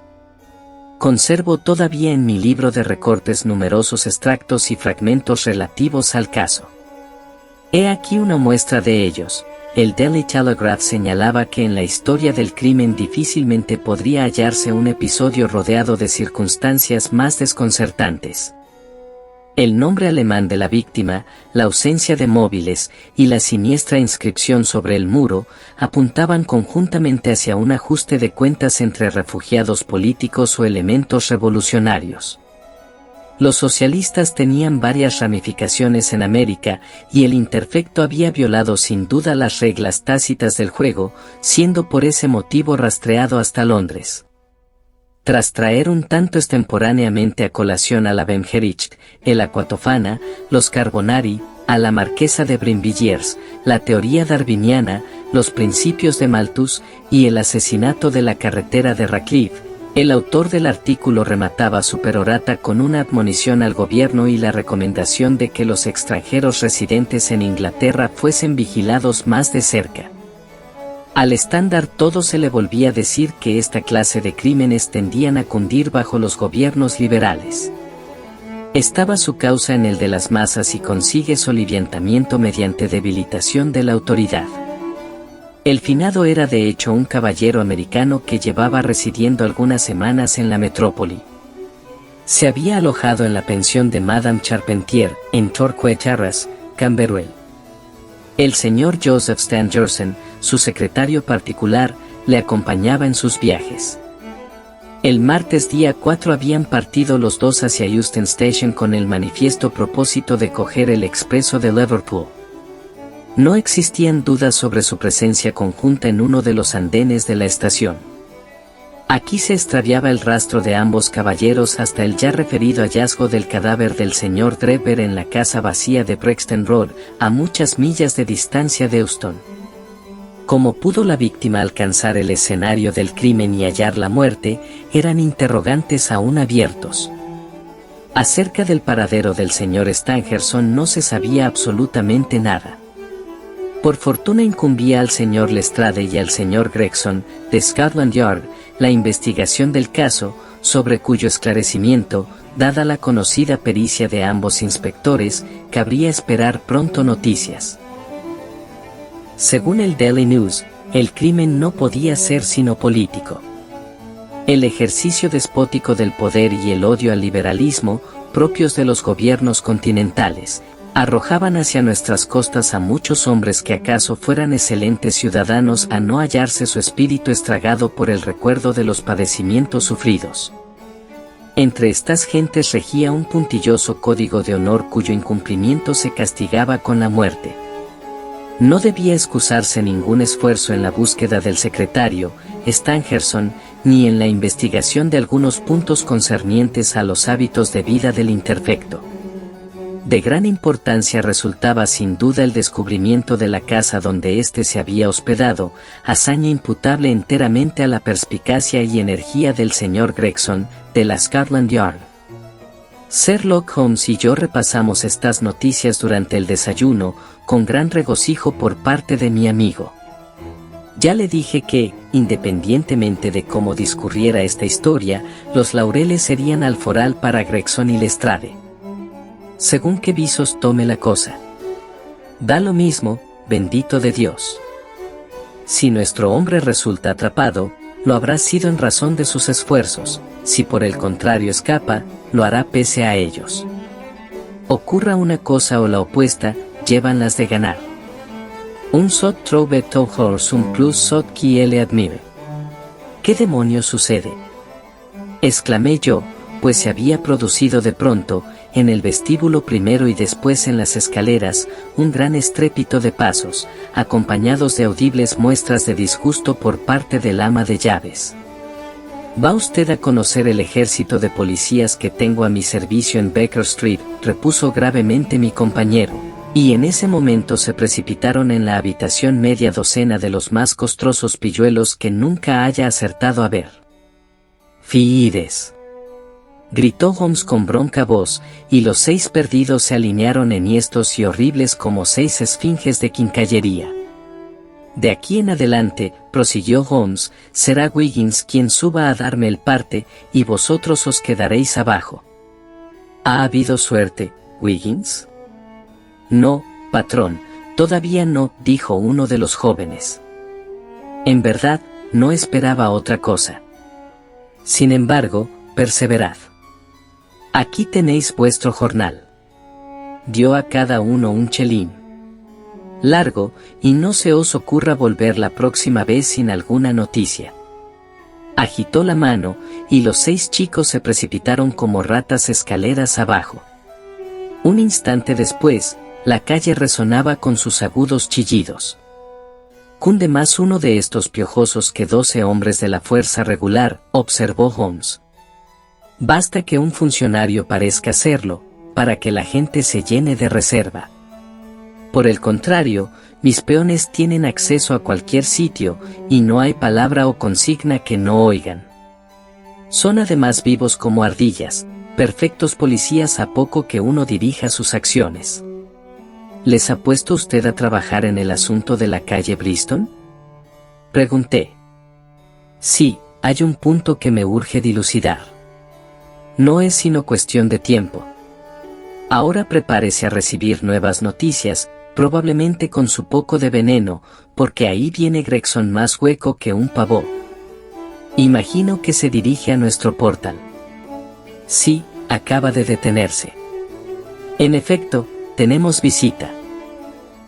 Conservo todavía en mi libro de recortes numerosos extractos y fragmentos relativos al caso. He aquí una muestra de ellos. El Daily Telegraph señalaba que en la historia del crimen difícilmente podría hallarse un episodio rodeado de circunstancias más desconcertantes. El nombre alemán de la víctima, la ausencia de móviles y la siniestra inscripción sobre el muro apuntaban conjuntamente hacia un ajuste de cuentas entre refugiados políticos o elementos revolucionarios. Los socialistas tenían varias ramificaciones en América, y el interfecto había violado sin duda las reglas tácitas del juego, siendo por ese motivo rastreado hasta Londres. Tras traer un tanto extemporáneamente a colación a la Bemgericht, el Aquatofana, los Carbonari, a la marquesa de Brinvilliers, la teoría darwiniana, los principios de Malthus y el asesinato de la carretera de Radcliffe, el autor del artículo remataba su perorata con una admonición al gobierno y la recomendación de que los extranjeros residentes en Inglaterra fuesen vigilados más de cerca. Al estándar todo se le volvía a decir que esta clase de crímenes tendían a cundir bajo los gobiernos liberales. Estaba su causa en el de las masas y consigue soliviantamiento mediante debilitación de la autoridad. El finado era de hecho un caballero americano que llevaba residiendo algunas semanas en la metrópoli. Se había alojado en la pensión de Madame Charpentier, en Torquay Terrace, Camberwell. El señor Joseph Stangerson, su secretario particular, le acompañaba en sus viajes. El martes día 4 habían partido los dos hacia Euston Station con el manifiesto propósito de coger el expreso de Liverpool. No existían dudas sobre su presencia conjunta en uno de los andenes de la estación. Aquí se extraviaba el rastro de ambos caballeros hasta el ya referido hallazgo del cadáver del señor Drever en la casa vacía de Brixton Road, a muchas millas de distancia de Euston. ¿Cómo pudo la víctima alcanzar el escenario del crimen y hallar la muerte? Eran interrogantes aún abiertos. Acerca del paradero del señor Stangerson no se sabía absolutamente nada. Por fortuna incumbía al señor Lestrade y al señor Gregson, de Scotland Yard, la investigación del caso, sobre cuyo esclarecimiento, dada la conocida pericia de ambos inspectores, cabría esperar pronto noticias. Según el Daily News, el crimen no podía ser sino político. El ejercicio despótico del poder y el odio al liberalismo, propios de los gobiernos continentales, arrojaban hacia nuestras costas a muchos hombres que acaso fueran excelentes ciudadanos a no hallarse su espíritu estragado por el recuerdo de los padecimientos sufridos. Entre estas gentes regía un puntilloso código de honor cuyo incumplimiento se castigaba con la muerte. No debía excusarse ningún esfuerzo en la búsqueda del secretario, Stangerson, ni en la investigación de algunos puntos concernientes a los hábitos de vida del imperfecto. De gran importancia resultaba sin duda el descubrimiento de la casa donde éste se había hospedado, hazaña imputable enteramente a la perspicacia y energía del señor Gregson, de la Scotland Yard. Sherlock Holmes y yo repasamos estas noticias durante el desayuno, con gran regocijo por parte de mi amigo. Ya le dije que, independientemente de cómo discurriera esta historia, los laureles serían alforal para Gregson y Lestrade. Según qué visos tome la cosa. Da lo mismo, bendito de Dios. Si nuestro hombre resulta atrapado, lo habrá sido en razón de sus esfuerzos, si por el contrario escapa, lo hará pese a ellos. Ocurra una cosa o la opuesta, llevan las de ganar. Un sot trouve toujours un plus sot qui le admire. ¿Qué demonios sucede? Exclamé yo, pues se había producido de pronto, en el vestíbulo primero y después en las escaleras, un gran estrépito de pasos, acompañados de audibles muestras de disgusto por parte del ama de llaves. «¿Va usted a conocer el ejército de policías que tengo a mi servicio en Baker Street?», repuso gravemente mi compañero, y en ese momento se precipitaron en la habitación media docena de los más costrosos pilluelos que nunca haya acertado a ver. «Fides», gritó Holmes con bronca voz, y los 6 perdidos se alinearon enhiestos y horribles como 6 esfinges de quincallería. «De aquí en adelante», prosiguió Holmes, «será Wiggins quien suba a darme el parte, y vosotros os quedaréis abajo». «¿Ha habido suerte, Wiggins?». «No, patrón, todavía no», dijo uno de los jóvenes. En verdad, no esperaba otra cosa. Sin embargo, perseverad. Aquí tenéis vuestro jornal. Dio a cada uno un chelín. Largo, y no se os ocurra volver la próxima vez sin alguna noticia. Agitó la mano, y los 6 chicos se precipitaron como ratas escaleras abajo. Un instante después, la calle resonaba con sus agudos chillidos. «Cunde más uno de estos piojosos que 12 hombres de la fuerza regular», observó Holmes. «Basta que un funcionario parezca hacerlo, para que la gente se llene de reserva. Por el contrario, mis peones tienen acceso a cualquier sitio, y no hay palabra o consigna que no oigan. Son además vivos como ardillas, perfectos policías a poco que uno dirija sus acciones». «¿Les ha puesto usted a trabajar en el asunto de la calle Brixton?», pregunté. «Sí, hay un punto que me urge dilucidar. No es sino cuestión de tiempo. Ahora prepárese a recibir nuevas noticias, probablemente con su poco de veneno, porque ahí viene Gregson más hueco que un pavo. Imagino que se dirige a nuestro portal». «Sí, acaba de detenerse. En efecto, tenemos visita.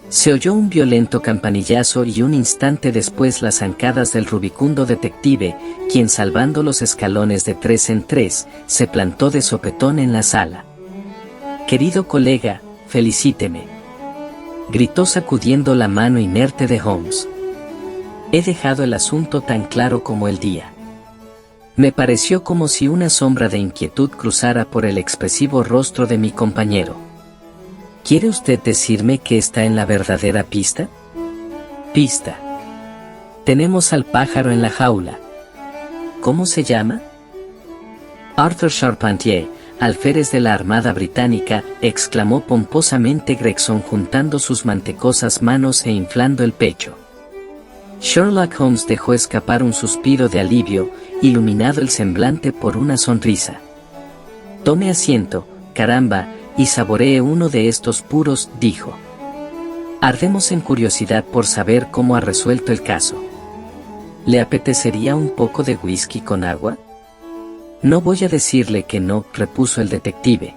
Se oyó un violento campanillazo y un instante después las zancadas del rubicundo detective, quien salvando los escalones de 3 en 3, se plantó de sopetón en la sala. «Querido colega, felicíteme», gritó sacudiendo la mano inerte de Holmes. «He dejado el asunto tan claro como el día». Me pareció como si una sombra de inquietud cruzara por el expresivo rostro de mi compañero. ¿Quiere usted decirme que está en la verdadera pista? Pista. Tenemos al pájaro en la jaula. ¿Cómo se llama? Arthur Charpentier, alférez de la Armada Británica, exclamó pomposamente Gregson juntando sus mantecosas manos e inflando el pecho. Sherlock Holmes dejó escapar un suspiro de alivio, iluminado el semblante por una sonrisa. «Tome asiento, caramba, y saboree uno de estos puros», dijo. «Ardemos en curiosidad por saber cómo ha resuelto el caso. ¿Le apetecería un poco de whisky con agua?» «No voy a decirle que no», repuso el detective.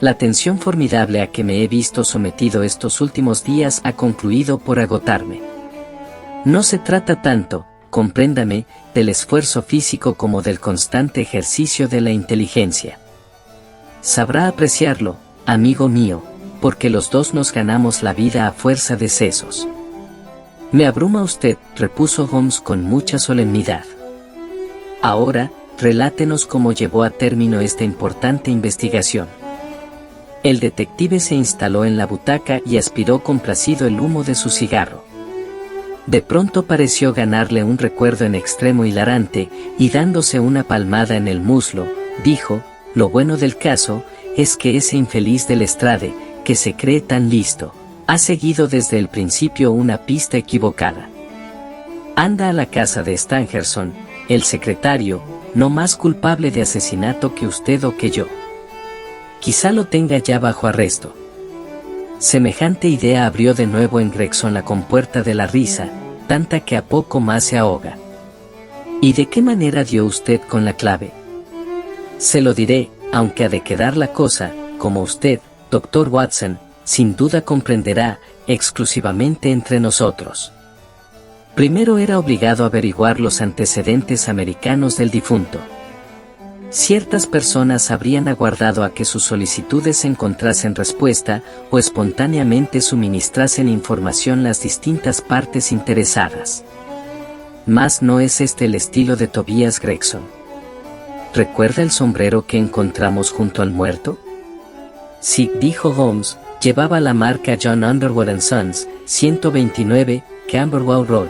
«La tensión formidable a que me he visto sometido estos últimos días ha concluido por agotarme. No se trata tanto, compréndame, del esfuerzo físico como del constante ejercicio de la inteligencia. Sabrá apreciarlo, amigo mío, porque los dos nos ganamos la vida a fuerza de sesos». «Me abruma usted», repuso Holmes con mucha solemnidad. «Ahora, relátenos cómo llevó a término esta importante investigación». El detective se instaló en la butaca y aspiró complacido el humo de su cigarro. De pronto pareció ganarle un recuerdo en extremo hilarante, y dándose una palmada en el muslo, dijo: «Lo bueno del caso es que ese infeliz de Lestrade, que se cree tan listo, ha seguido desde el principio una pista equivocada. Anda a la casa de Stangerson, el secretario, no más culpable de asesinato que usted o que yo. Quizá lo tenga ya bajo arresto». Semejante idea abrió de nuevo en Gregson la compuerta de la risa, tanta que a poco más se ahoga. «¿Y de qué manera dio usted con la clave?» «Se lo diré, aunque ha de quedar la cosa, como usted, doctor Watson, sin duda comprenderá, exclusivamente entre nosotros. Primero era obligado a averiguar los antecedentes americanos del difunto. Ciertas personas habrían aguardado a que sus solicitudes encontrasen respuesta, o espontáneamente suministrasen información las distintas partes interesadas. Mas no es este el estilo de Tobias Gregson. ¿Recuerda el sombrero que encontramos junto al muerto?» «Sí», dijo Holmes, «llevaba la marca John Underwood & Sons, 129, Camberwell Road».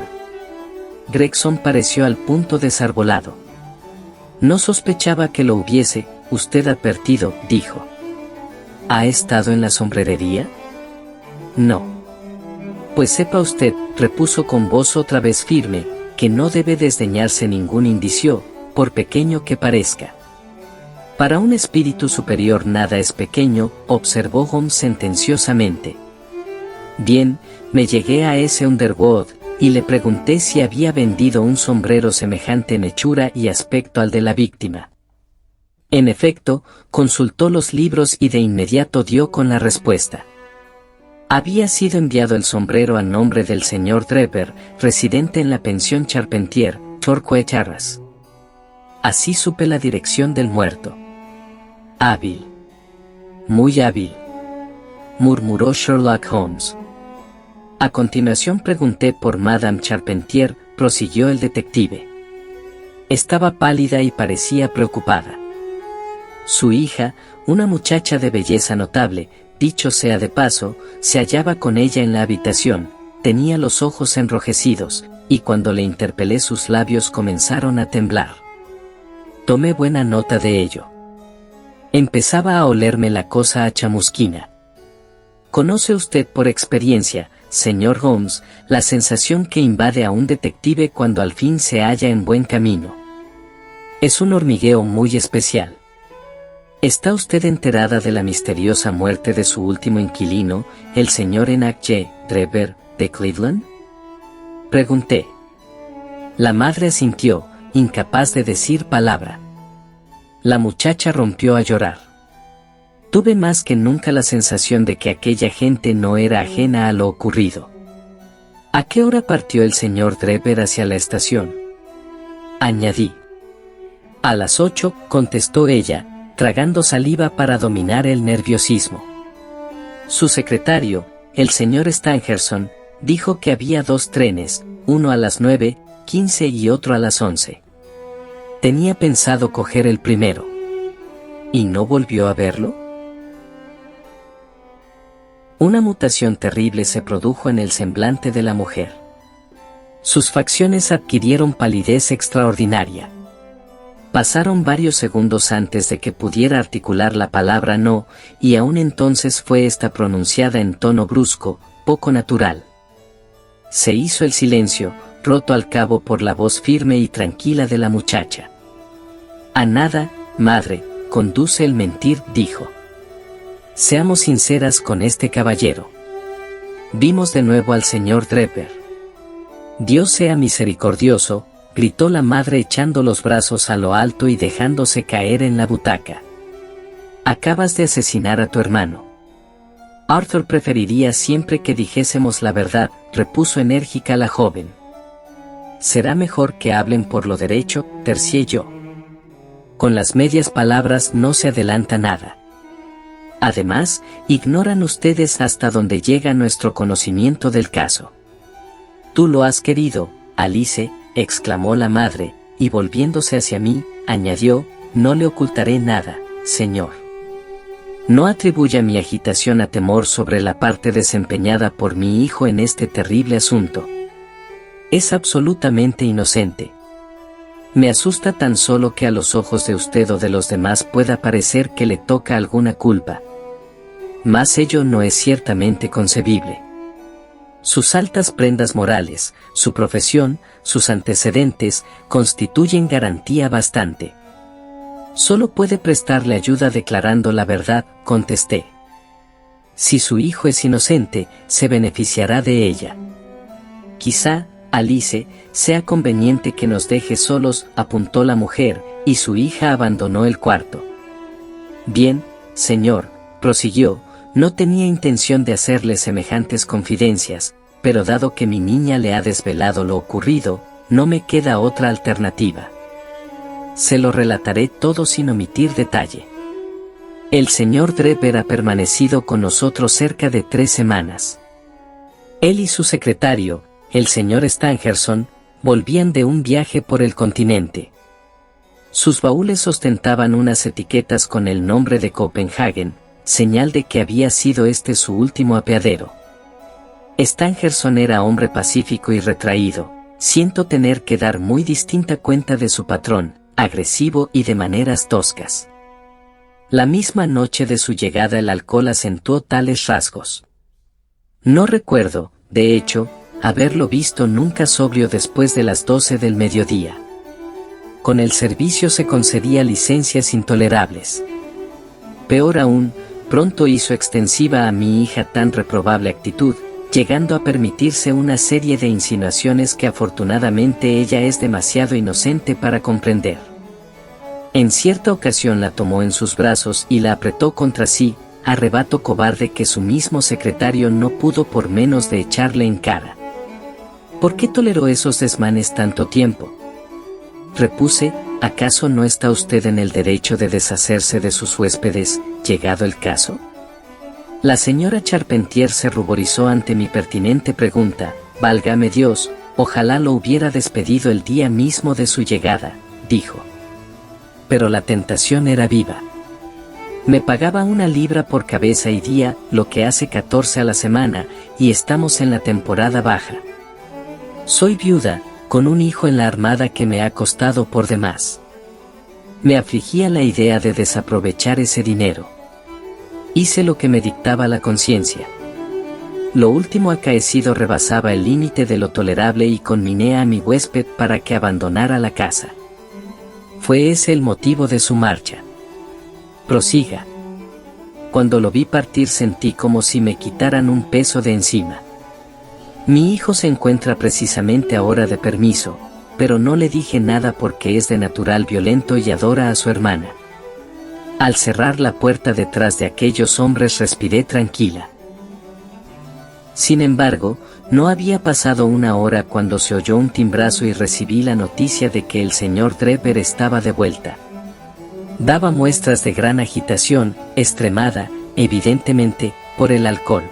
Gregson pareció al punto desarbolado. «No sospechaba que lo hubiese usted advertido», dijo. «¿Ha estado en la sombrerería?» «No». «Pues sepa usted», repuso con voz otra vez firme, «que no debe desdeñarse ningún indicio, por pequeño que parezca». «Para un espíritu superior nada es pequeño», observó Holmes sentenciosamente. «Bien, me llegué a ese Underwood, y le pregunté si había vendido un sombrero semejante en hechura y aspecto al de la víctima. En efecto, consultó los libros y de inmediato dio con la respuesta. Había sido enviado el sombrero a nombre del señor Draper, residente en la pensión Charpentier, Torquay Terrace. Así supe la dirección del muerto». «Hábil. Muy hábil», murmuró Sherlock Holmes. «A continuación pregunté por Madame Charpentier», prosiguió el detective. Estaba pálida y parecía preocupada. Su hija, una muchacha de belleza notable, dicho sea de paso, se hallaba con ella en la habitación, tenía los ojos enrojecidos, y cuando le interpelé sus labios comenzaron a temblar. Tomé buena nota de ello. Empezaba a olerme la cosa a chamusquina. ¿Conoce usted por experiencia, señor Holmes, la sensación que invade a un detective cuando al fin se halla en buen camino? Es un hormigueo muy especial. ¿Está usted enterada de la misteriosa muerte de su último inquilino, el señor Enoch J. Draper, de Cleveland?», pregunté. La madre asintió, incapaz de decir palabra. La muchacha rompió a llorar. Tuve más que nunca la sensación de que aquella gente no era ajena a lo ocurrido. ¿A qué hora partió el señor Drever hacia la estación?, añadí. A las 8, contestó ella, tragando saliva para dominar el nerviosismo. Su secretario, el señor Stangerson, dijo que había 2 trenes, uno a las 9:15 y otro a las 11. Tenía pensado coger el primero. ¿Y no volvió a verlo? Una mutación terrible se produjo en el semblante de la mujer. Sus facciones adquirieron palidez extraordinaria. Pasaron varios segundos antes de que pudiera articular la palabra no, y aún entonces fue esta pronunciada en tono brusco, poco natural. Se hizo el silencio, roto al cabo por la voz firme y tranquila de la muchacha. A nada, madre, conduce el mentir, dijo. Seamos sinceras con este caballero. Vimos de nuevo al señor Drever. Dios sea misericordioso, gritó la madre echando los brazos a lo alto y dejándose caer en la butaca. Acabas de asesinar a tu hermano. Arthur preferiría siempre que dijésemos la verdad, repuso enérgica la joven. Será mejor que hablen por lo derecho, tercié yo. Con las medias palabras no se adelanta nada. Además, ignoran ustedes hasta dónde llega nuestro conocimiento del caso. Tú lo has querido, Alice, exclamó la madre, y volviéndose hacia mí, añadió, no le ocultaré nada, señor. No atribuya mi agitación a temor sobre la parte desempeñada por mi hijo en este terrible asunto. Es absolutamente inocente. Me asusta tan solo que a los ojos de usted o de los demás pueda parecer que le toca alguna culpa. Mas ello no es ciertamente concebible. Sus altas prendas morales, su profesión, sus antecedentes, constituyen garantía bastante. Solo puede prestarle ayuda declarando la verdad, contesté. Si su hijo es inocente, se beneficiará de ella. Quizá, Alice, sea conveniente que nos deje solos, apuntó la mujer, y su hija abandonó el cuarto. Bien, señor, prosiguió, no tenía intención de hacerle semejantes confidencias, pero dado que mi niña le ha desvelado lo ocurrido, no me queda otra alternativa. Se lo relataré todo sin omitir detalle. El señor Drever ha permanecido con nosotros cerca de 3 semanas. Él y su secretario, el señor Stangerson, volvían de un viaje por el continente. Sus baúles ostentaban unas etiquetas con el nombre de Copenhagen, señal de que había sido este su último apeadero. Stangerson era hombre pacífico y retraído. Siento tener que dar muy distinta cuenta de su patrón, agresivo y de maneras toscas. La misma noche de su llegada el alcohol acentuó tales rasgos. No recuerdo, de hecho, haberlo visto nunca sobrio después de las 12 del mediodía. Con el servicio se concedía licencias intolerables. Peor aún, pronto hizo extensiva a mi hija tan reprobable actitud, llegando a permitirse una serie de insinuaciones que afortunadamente ella es demasiado inocente para comprender. En cierta ocasión la tomó en sus brazos y la apretó contra sí, arrebato cobarde que su mismo secretario no pudo por menos de echarle en cara. ¿Por qué toleró esos desmanes tanto tiempo?, repuse, ¿acaso no está usted en el derecho de deshacerse de sus huéspedes, llegado el caso? La señora Charpentier se ruborizó ante mi pertinente pregunta. Válgame Dios, ojalá lo hubiera despedido el día mismo de su llegada, dijo. Pero la tentación era viva. Me pagaba 1 libra por cabeza y día, lo que hace 14 a la semana, y estamos en la temporada baja. Soy viuda, con un hijo en la armada que me ha costado por demás. Me afligía la idea de desaprovechar ese dinero. Hice lo que me dictaba la conciencia. Lo último acaecido rebasaba el límite de lo tolerable y conminé a mi huésped para que abandonara la casa. Fue ese el motivo de su marcha. Prosiga. Cuando lo vi partir sentí como si me quitaran un peso de encima. Mi hijo se encuentra precisamente ahora de permiso, pero no le dije nada porque es de natural violento y adora a su hermana. Al cerrar la puerta detrás de aquellos hombres respiré tranquila. Sin embargo, no había pasado una hora cuando se oyó un timbrazo y recibí la noticia de que el señor Drever estaba de vuelta. Daba muestras de gran agitación, extremada, evidentemente, por el alcohol.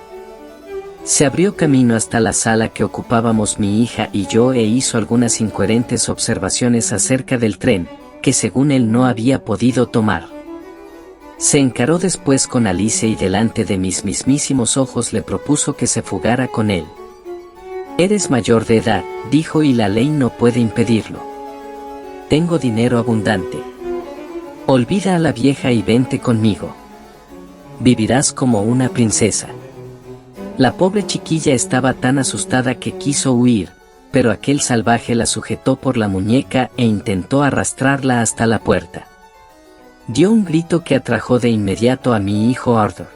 Se abrió camino hasta la sala que ocupábamos mi hija y yo e hizo algunas incoherentes observaciones acerca del tren, que según él no había podido tomar. Se encaró después con Alice y delante de mis mismísimos ojos le propuso que se fugara con él. «Eres mayor de edad», dijo, «y la ley no puede impedirlo. Tengo dinero abundante. Olvida a la vieja y vente conmigo. Vivirás como una princesa». La pobre chiquilla estaba tan asustada que quiso huir, pero aquel salvaje la sujetó por la muñeca e intentó arrastrarla hasta la puerta. Dio un grito que atrajo de inmediato a mi hijo Arthur.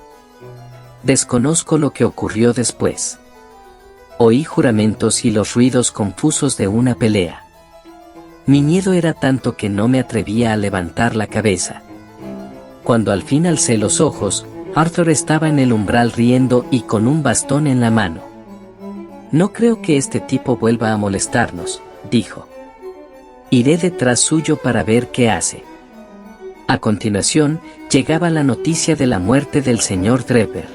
Desconozco lo que ocurrió después. Oí juramentos y los ruidos confusos de una pelea. Mi miedo era tanto que no me atrevía a levantar la cabeza. Cuando al fin alcé los ojos, Arthur estaba en el umbral riendo y con un bastón en la mano. «No creo que este tipo vuelva a molestarnos», dijo. «Iré detrás suyo para ver qué hace». A continuación, llegaba la noticia de la muerte del señor Drever.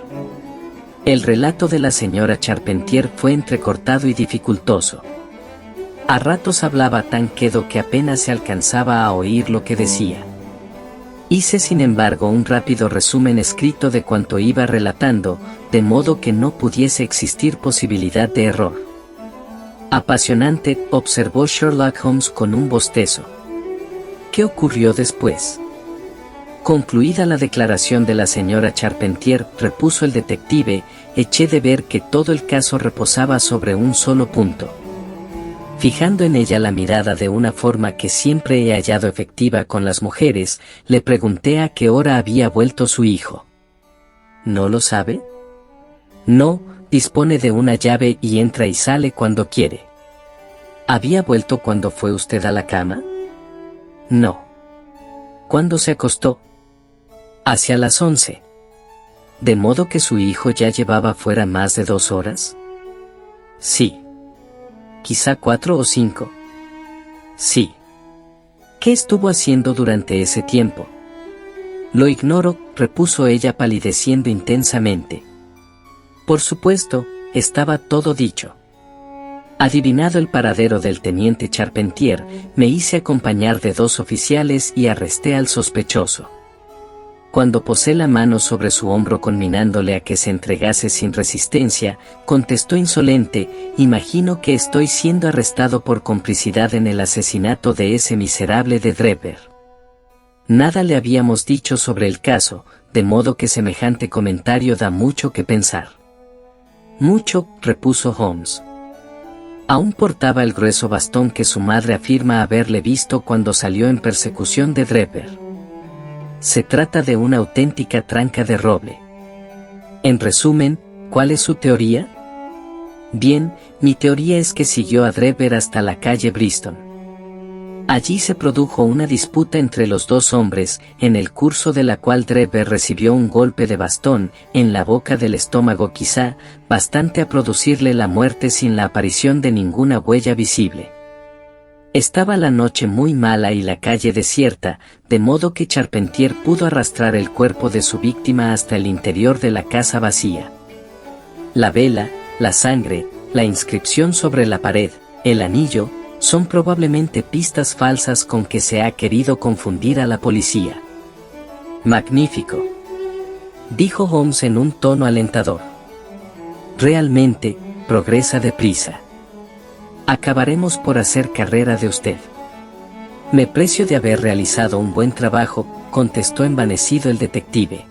El relato de la señora Charpentier fue entrecortado y dificultoso. A ratos hablaba tan quedo que apenas se alcanzaba a oír lo que decía. Hice sin embargo un rápido resumen escrito de cuanto iba relatando, de modo que no pudiese existir posibilidad de error. «Apasionante», observó Sherlock Holmes con un bostezo. «¿Qué ocurrió después?». Concluida la declaración de la señora Charpentier, repuso el detective, eché de ver que todo el caso reposaba sobre un solo punto. Fijando en ella la mirada de una forma que siempre he hallado efectiva con las mujeres, le pregunté a qué hora había vuelto su hijo. ¿No lo sabe? No, dispone de una llave y entra y sale cuando quiere. ¿Había vuelto cuando fue usted a la cama? No. ¿Cuándo se acostó? Hacia las 11. ¿De modo que su hijo ya llevaba fuera más de 2 horas? Sí. ¿Quizá 4 o 5? Sí. ¿Qué estuvo haciendo durante ese tiempo? Lo ignoro, repuso ella palideciendo intensamente. Por supuesto, estaba todo dicho. Adivinado el paradero del teniente Charpentier, me hice acompañar de 2 oficiales y arresté al sospechoso. Cuando posé la mano sobre su hombro conminándole a que se entregase sin resistencia, contestó insolente: «Imagino que estoy siendo arrestado por complicidad en el asesinato de ese miserable de Drever». Nada le habíamos dicho sobre el caso, de modo que semejante comentario da mucho que pensar. «Mucho», repuso Holmes. Aún portaba el grueso bastón que su madre afirma haberle visto cuando salió en persecución de Drever. Se trata de una auténtica tranca de roble. En resumen, ¿cuál es su teoría? Bien, mi teoría es que siguió a Drever hasta la calle Bristol. Allí se produjo una disputa entre los 2 hombres, en el curso de la cual Drever recibió un golpe de bastón, en la boca del estómago quizá, bastante a producirle la muerte sin la aparición de ninguna huella visible. Estaba la noche muy mala y la calle desierta, de modo que Charpentier pudo arrastrar el cuerpo de su víctima hasta el interior de la casa vacía. La vela, la sangre, la inscripción sobre la pared, el anillo, son probablemente pistas falsas con que se ha querido confundir a la policía. «Magnífico», dijo Holmes en un tono alentador. «Realmente, progresa deprisa. Acabaremos por hacer carrera de usted». «Me precio de haber realizado un buen trabajo», contestó envanecido el detective.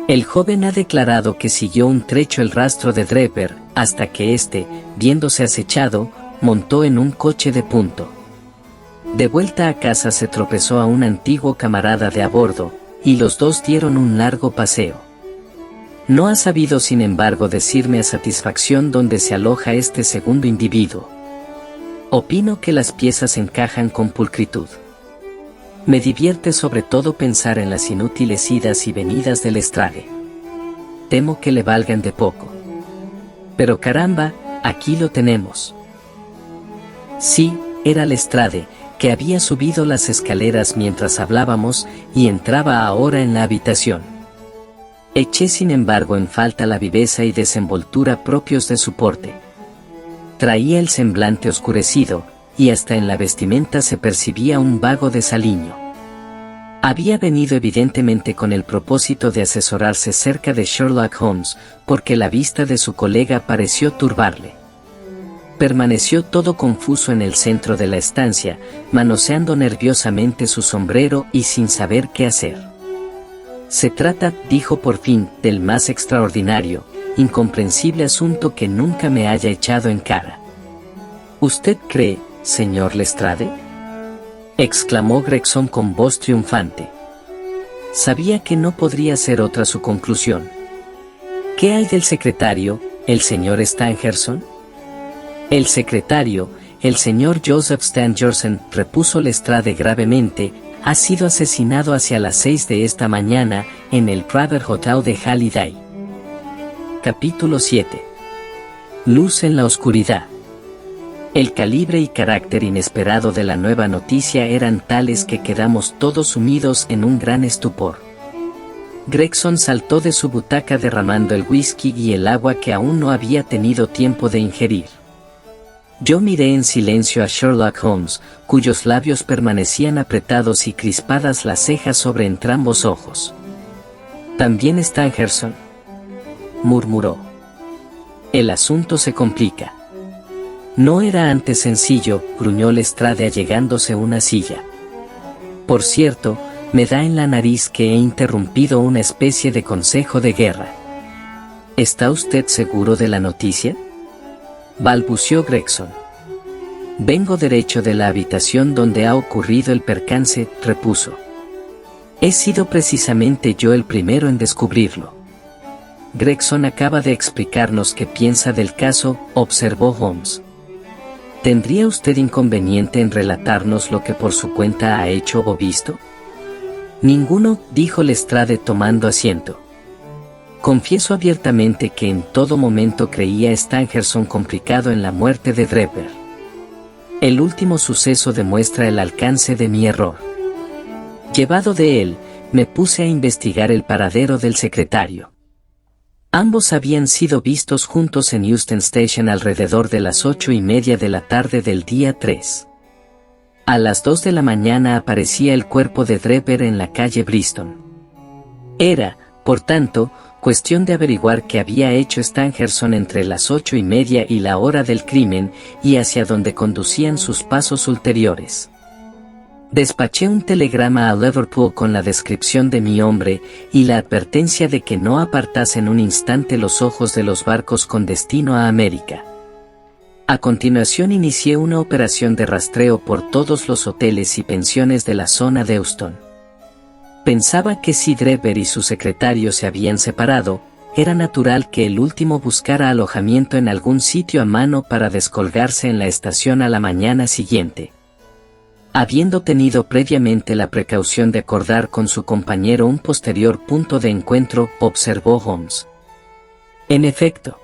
El joven ha declarado que siguió un trecho el rastro de Drever, hasta que éste, viéndose acechado, montó en un coche de punto. De vuelta a casa se tropezó a un antiguo camarada de a bordo, y los 2 dieron un largo paseo. No ha sabido sin embargo decirme a satisfacción dónde se aloja este segundo individuo. Opino que las piezas encajan con pulcritud. Me divierte sobre todo pensar en las inútiles idas y venidas de Lestrade. Temo que le valgan de poco. Pero caramba, aquí lo tenemos. Sí, era Lestrade, que había subido las escaleras mientras hablábamos y entraba ahora en la habitación. Eché sin embargo en falta la viveza y desenvoltura propios de su porte. Traía el semblante oscurecido, y hasta en la vestimenta se percibía un vago desaliño. Había venido evidentemente con el propósito de asesorarse cerca de Sherlock Holmes, porque la vista de su colega pareció turbarle. Permaneció todo confuso en el centro de la estancia, manoseando nerviosamente su sombrero y sin saber qué hacer. Se trata, dijo por fin, del más extraordinario, incomprensible asunto que nunca me haya echado en cara. ¿Usted cree, señor Lestrade?, exclamó Gregson con voz triunfante. Sabía que no podría ser otra su conclusión. ¿Qué hay del secretario, el señor Stangerson? El secretario, el señor Joseph Stangerson, repuso Lestrade gravemente, ha sido asesinado hacia las 6 de esta mañana, en el Private Hotel de Halliday. Capítulo 7. Luz en la oscuridad. El calibre y carácter inesperado de la nueva noticia eran tales que quedamos todos sumidos en un gran estupor. Gregson saltó de su butaca derramando el whisky y el agua que aún no había tenido tiempo de ingerir. Yo miré en silencio a Sherlock Holmes, cuyos labios permanecían apretados y crispadas las cejas sobre entrambos ojos. «¿También Stangerson?», murmuró. «El asunto se complica». «No era antes sencillo», gruñó Lestrade allegándose una silla. «Por cierto, me da en la nariz que he interrumpido una especie de consejo de guerra». «¿Está usted seguro de la noticia?», balbució Gregson. «Vengo derecho de la habitación donde ha ocurrido el percance», repuso. «He sido precisamente yo el primero en descubrirlo». «Gregson acaba de explicarnos qué piensa del caso», observó Holmes. «¿Tendría usted inconveniente en relatarnos lo que por su cuenta ha hecho o visto?». «Ninguno», dijo Lestrade tomando asiento. «Confieso abiertamente que en todo momento creía a Stangerson complicado en la muerte de Draper. El último suceso demuestra el alcance de mi error. Llevado de él, me puse a investigar el paradero del secretario. Ambos habían sido vistos juntos en Euston Station alrededor de las 8:30 de la tarde del día 3. A las 2 de la mañana aparecía el cuerpo de Draper en la calle Bristol. Era, por tanto, cuestión de averiguar qué había hecho Stangerson entre las 8:30 y la hora del crimen, y hacia dónde conducían sus pasos ulteriores. Despaché un telegrama a Liverpool con la descripción de mi hombre, y la advertencia de que no apartasen un instante los ojos de los barcos con destino a América. A continuación inicié una operación de rastreo por todos los hoteles y pensiones de la zona de Euston. Pensaba que si Draper y su secretario se habían separado, era natural que el último buscara alojamiento en algún sitio a mano para descolgarse en la estación a la mañana siguiente. Habiendo tenido previamente la precaución de acordar con su compañero un posterior punto de encuentro, observó Holmes. En efecto,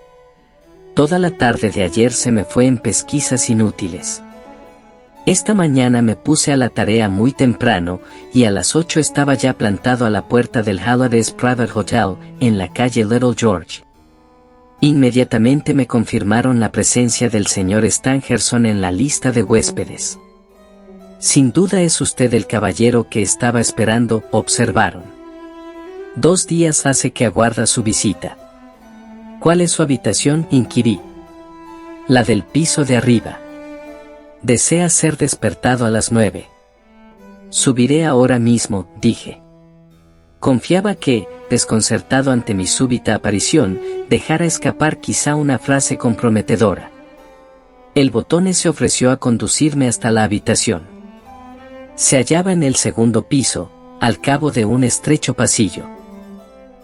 toda la tarde de ayer se me fue en pesquisas inútiles. Esta mañana me puse a la tarea muy temprano, y a las 8 estaba ya plantado a la puerta del Halliday's Private Hotel, en la calle Little George. Inmediatamente me confirmaron la presencia del señor Stangerson en la lista de huéspedes. Sin duda es usted el caballero que estaba esperando, observaron. 2 días hace que aguarda su visita. ¿Cuál es su habitación?, inquirí. La del piso de arriba. Desea ser despertado a las 9. Subiré ahora mismo, dije. Confiaba que, desconcertado ante mi súbita aparición, dejara escapar quizá una frase comprometedora. El botón se ofreció a conducirme hasta la habitación. Se hallaba en el segundo piso, al cabo de un estrecho pasillo.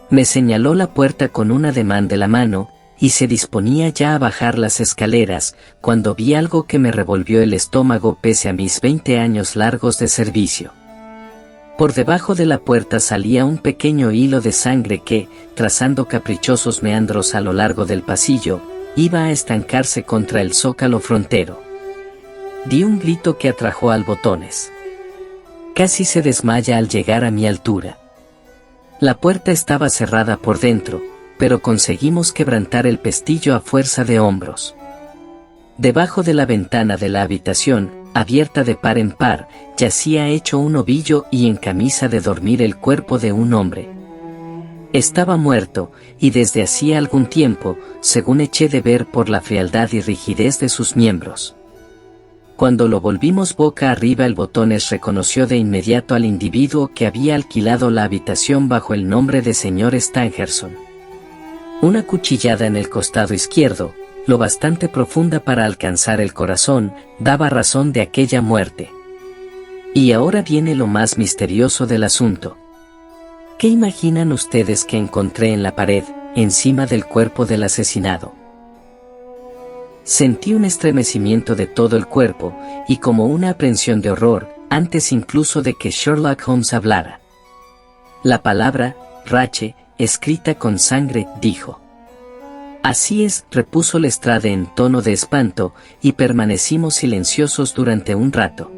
Me señaló la puerta con un ademán de la mano, y se disponía ya a bajar las escaleras, cuando vi algo que me revolvió el estómago pese a mis 20 años largos de servicio. Por debajo de la puerta salía un pequeño hilo de sangre que, trazando caprichosos meandros a lo largo del pasillo, iba a estancarse contra el zócalo frontero. Di un grito que atrajo al Botones. Casi se desmaya al llegar a mi altura. La puerta estaba cerrada por dentro, pero conseguimos quebrantar el pestillo a fuerza de hombros. Debajo de la ventana de la habitación, abierta de par en par, yacía hecho un ovillo y en camisa de dormir el cuerpo de un hombre. Estaba muerto, y desde hacía algún tiempo, según eché de ver por la frialdad y rigidez de sus miembros. Cuando lo volvimos boca arriba, el Botones reconoció de inmediato al individuo que había alquilado la habitación bajo el nombre de señor Stangerson. Una cuchillada en el costado izquierdo, lo bastante profunda para alcanzar el corazón, daba razón de aquella muerte. Y ahora viene lo más misterioso del asunto. ¿Qué imaginan ustedes que encontré en la pared, encima del cuerpo del asesinado? Sentí un estremecimiento de todo el cuerpo, y como una aprensión de horror, antes incluso de que Sherlock Holmes hablara. La palabra, Rache, escrita con sangre, dijo. Así es, repuso Lestrade en tono de espanto, y permanecimos silenciosos durante un rato.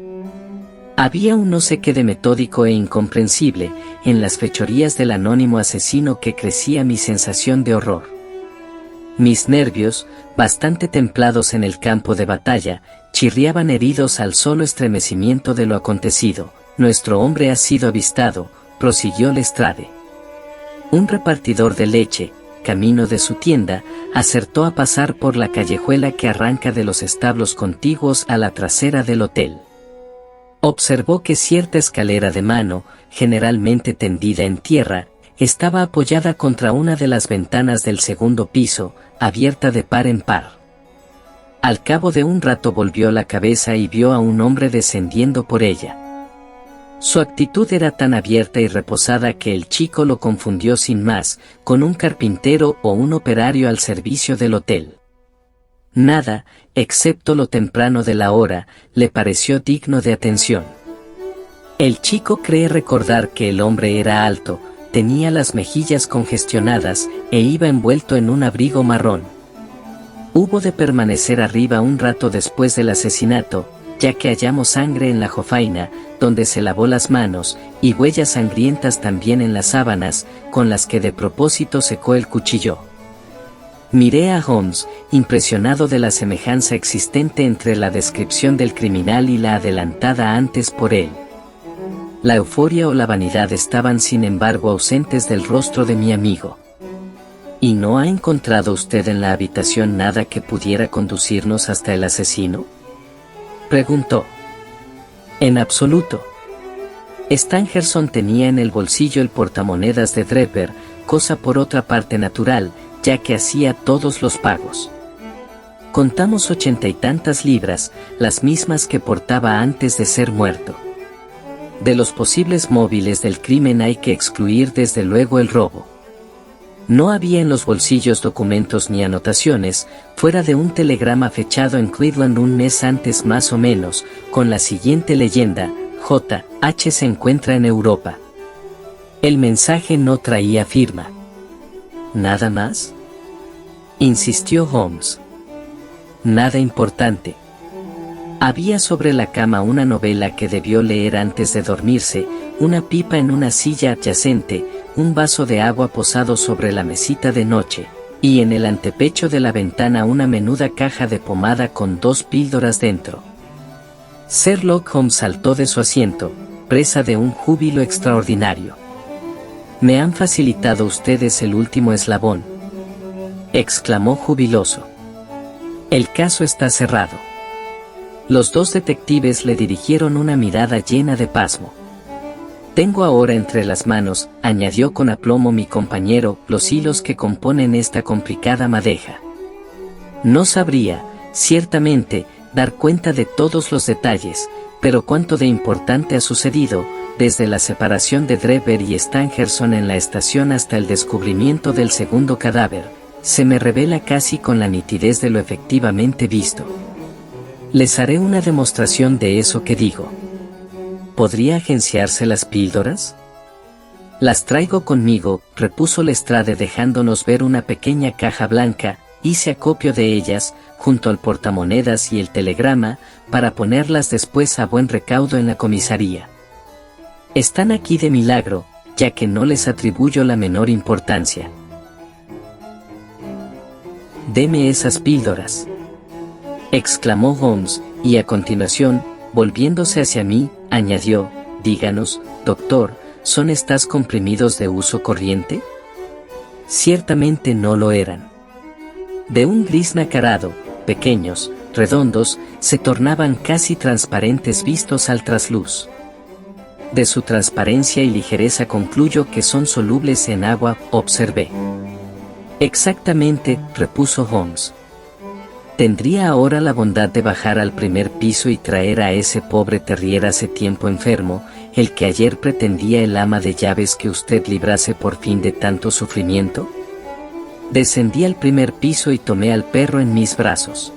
Había un no sé qué de metódico e incomprensible en las fechorías del anónimo asesino que crecía mi sensación de horror. Mis nervios, bastante templados en el campo de batalla, chirriaban heridos al solo estremecimiento de lo acontecido. Nuestro hombre ha sido avistado, prosiguió Lestrade. Un repartidor de leche, camino de su tienda, acertó a pasar por la callejuela que arranca de los establos contiguos a la trasera del hotel. Observó que cierta escalera de mano, generalmente tendida en tierra, estaba apoyada contra una de las ventanas del segundo piso, abierta de par en par. Al cabo de un rato volvió la cabeza y vio a un hombre descendiendo por ella. Su actitud era tan abierta y reposada que el chico lo confundió sin más, con un carpintero o un operario al servicio del hotel. Nada, excepto lo temprano de la hora, le pareció digno de atención. El chico cree recordar que el hombre era alto, tenía las mejillas congestionadas e iba envuelto en un abrigo marrón. Hubo de permanecer arriba un rato después del asesinato, ya que hallamos sangre en la jofaina, donde se lavó las manos, y huellas sangrientas también en las sábanas, con las que de propósito secó el cuchillo. Miré a Holmes, impresionado de la semejanza existente entre la descripción del criminal y la adelantada antes por él. La euforia o la vanidad estaban sin embargo ausentes del rostro de mi amigo. ¿Y no ha encontrado usted en la habitación nada que pudiera conducirnos hasta el asesino?, preguntó. En absoluto. Stangerson tenía en el bolsillo el portamonedas de Draper, cosa por otra parte natural, ya que hacía todos los pagos. Contamos 80 y tantas libras, las mismas que portaba antes de ser muerto. De los posibles móviles del crimen hay que excluir desde luego el robo. No había en los bolsillos documentos ni anotaciones, fuera de un telegrama fechado en Cleveland un mes antes más o menos, con la siguiente leyenda: J.H. se encuentra en Europa. El mensaje no traía firma. ¿Nada más?, insistió Holmes. Nada importante. Había sobre la cama una novela que debió leer antes de dormirse, una pipa en una silla adyacente, un vaso de agua posado sobre la mesita de noche, y en el antepecho de la ventana una menuda caja de pomada con 2 píldoras dentro. Sherlock Holmes saltó de su asiento, presa de un júbilo extraordinario. «Me han facilitado ustedes el último eslabón», exclamó jubiloso. «El caso está cerrado». Los 2 detectives le dirigieron una mirada llena de pasmo. «Tengo ahora entre las manos», añadió con aplomo mi compañero, «los hilos que componen esta complicada madeja. No sabría, ciertamente, dar cuenta de todos los detalles, pero cuánto de importante ha sucedido, desde la separación de Draper y Stangerson en la estación hasta el descubrimiento del segundo cadáver, se me revela casi con la nitidez de lo efectivamente visto. Les haré una demostración de eso que digo. ¿Podría agenciarse las píldoras? Las traigo conmigo, repuso Lestrade dejándonos ver una pequeña caja blanca. Hice acopio de ellas, junto al portamonedas y el telegrama, para ponerlas después a buen recaudo en la comisaría. Están aquí de milagro, ya que no les atribuyo la menor importancia. Deme esas píldoras, exclamó Holmes, y a continuación, volviéndose hacia mí, añadió, díganos, doctor, ¿son estas comprimidos de uso corriente? Ciertamente no lo eran. De un gris nacarado, pequeños, redondos, se tornaban casi transparentes vistos al trasluz. De su transparencia y ligereza concluyo que son solubles en agua, observé. Exactamente, repuso Holmes. ¿Tendría ahora la bondad de bajar al primer piso y traer a ese pobre terrier hace tiempo enfermo, el que ayer pretendía el ama de llaves que usted librase por fin de tanto sufrimiento? Descendí al primer piso y tomé al perro en mis brazos.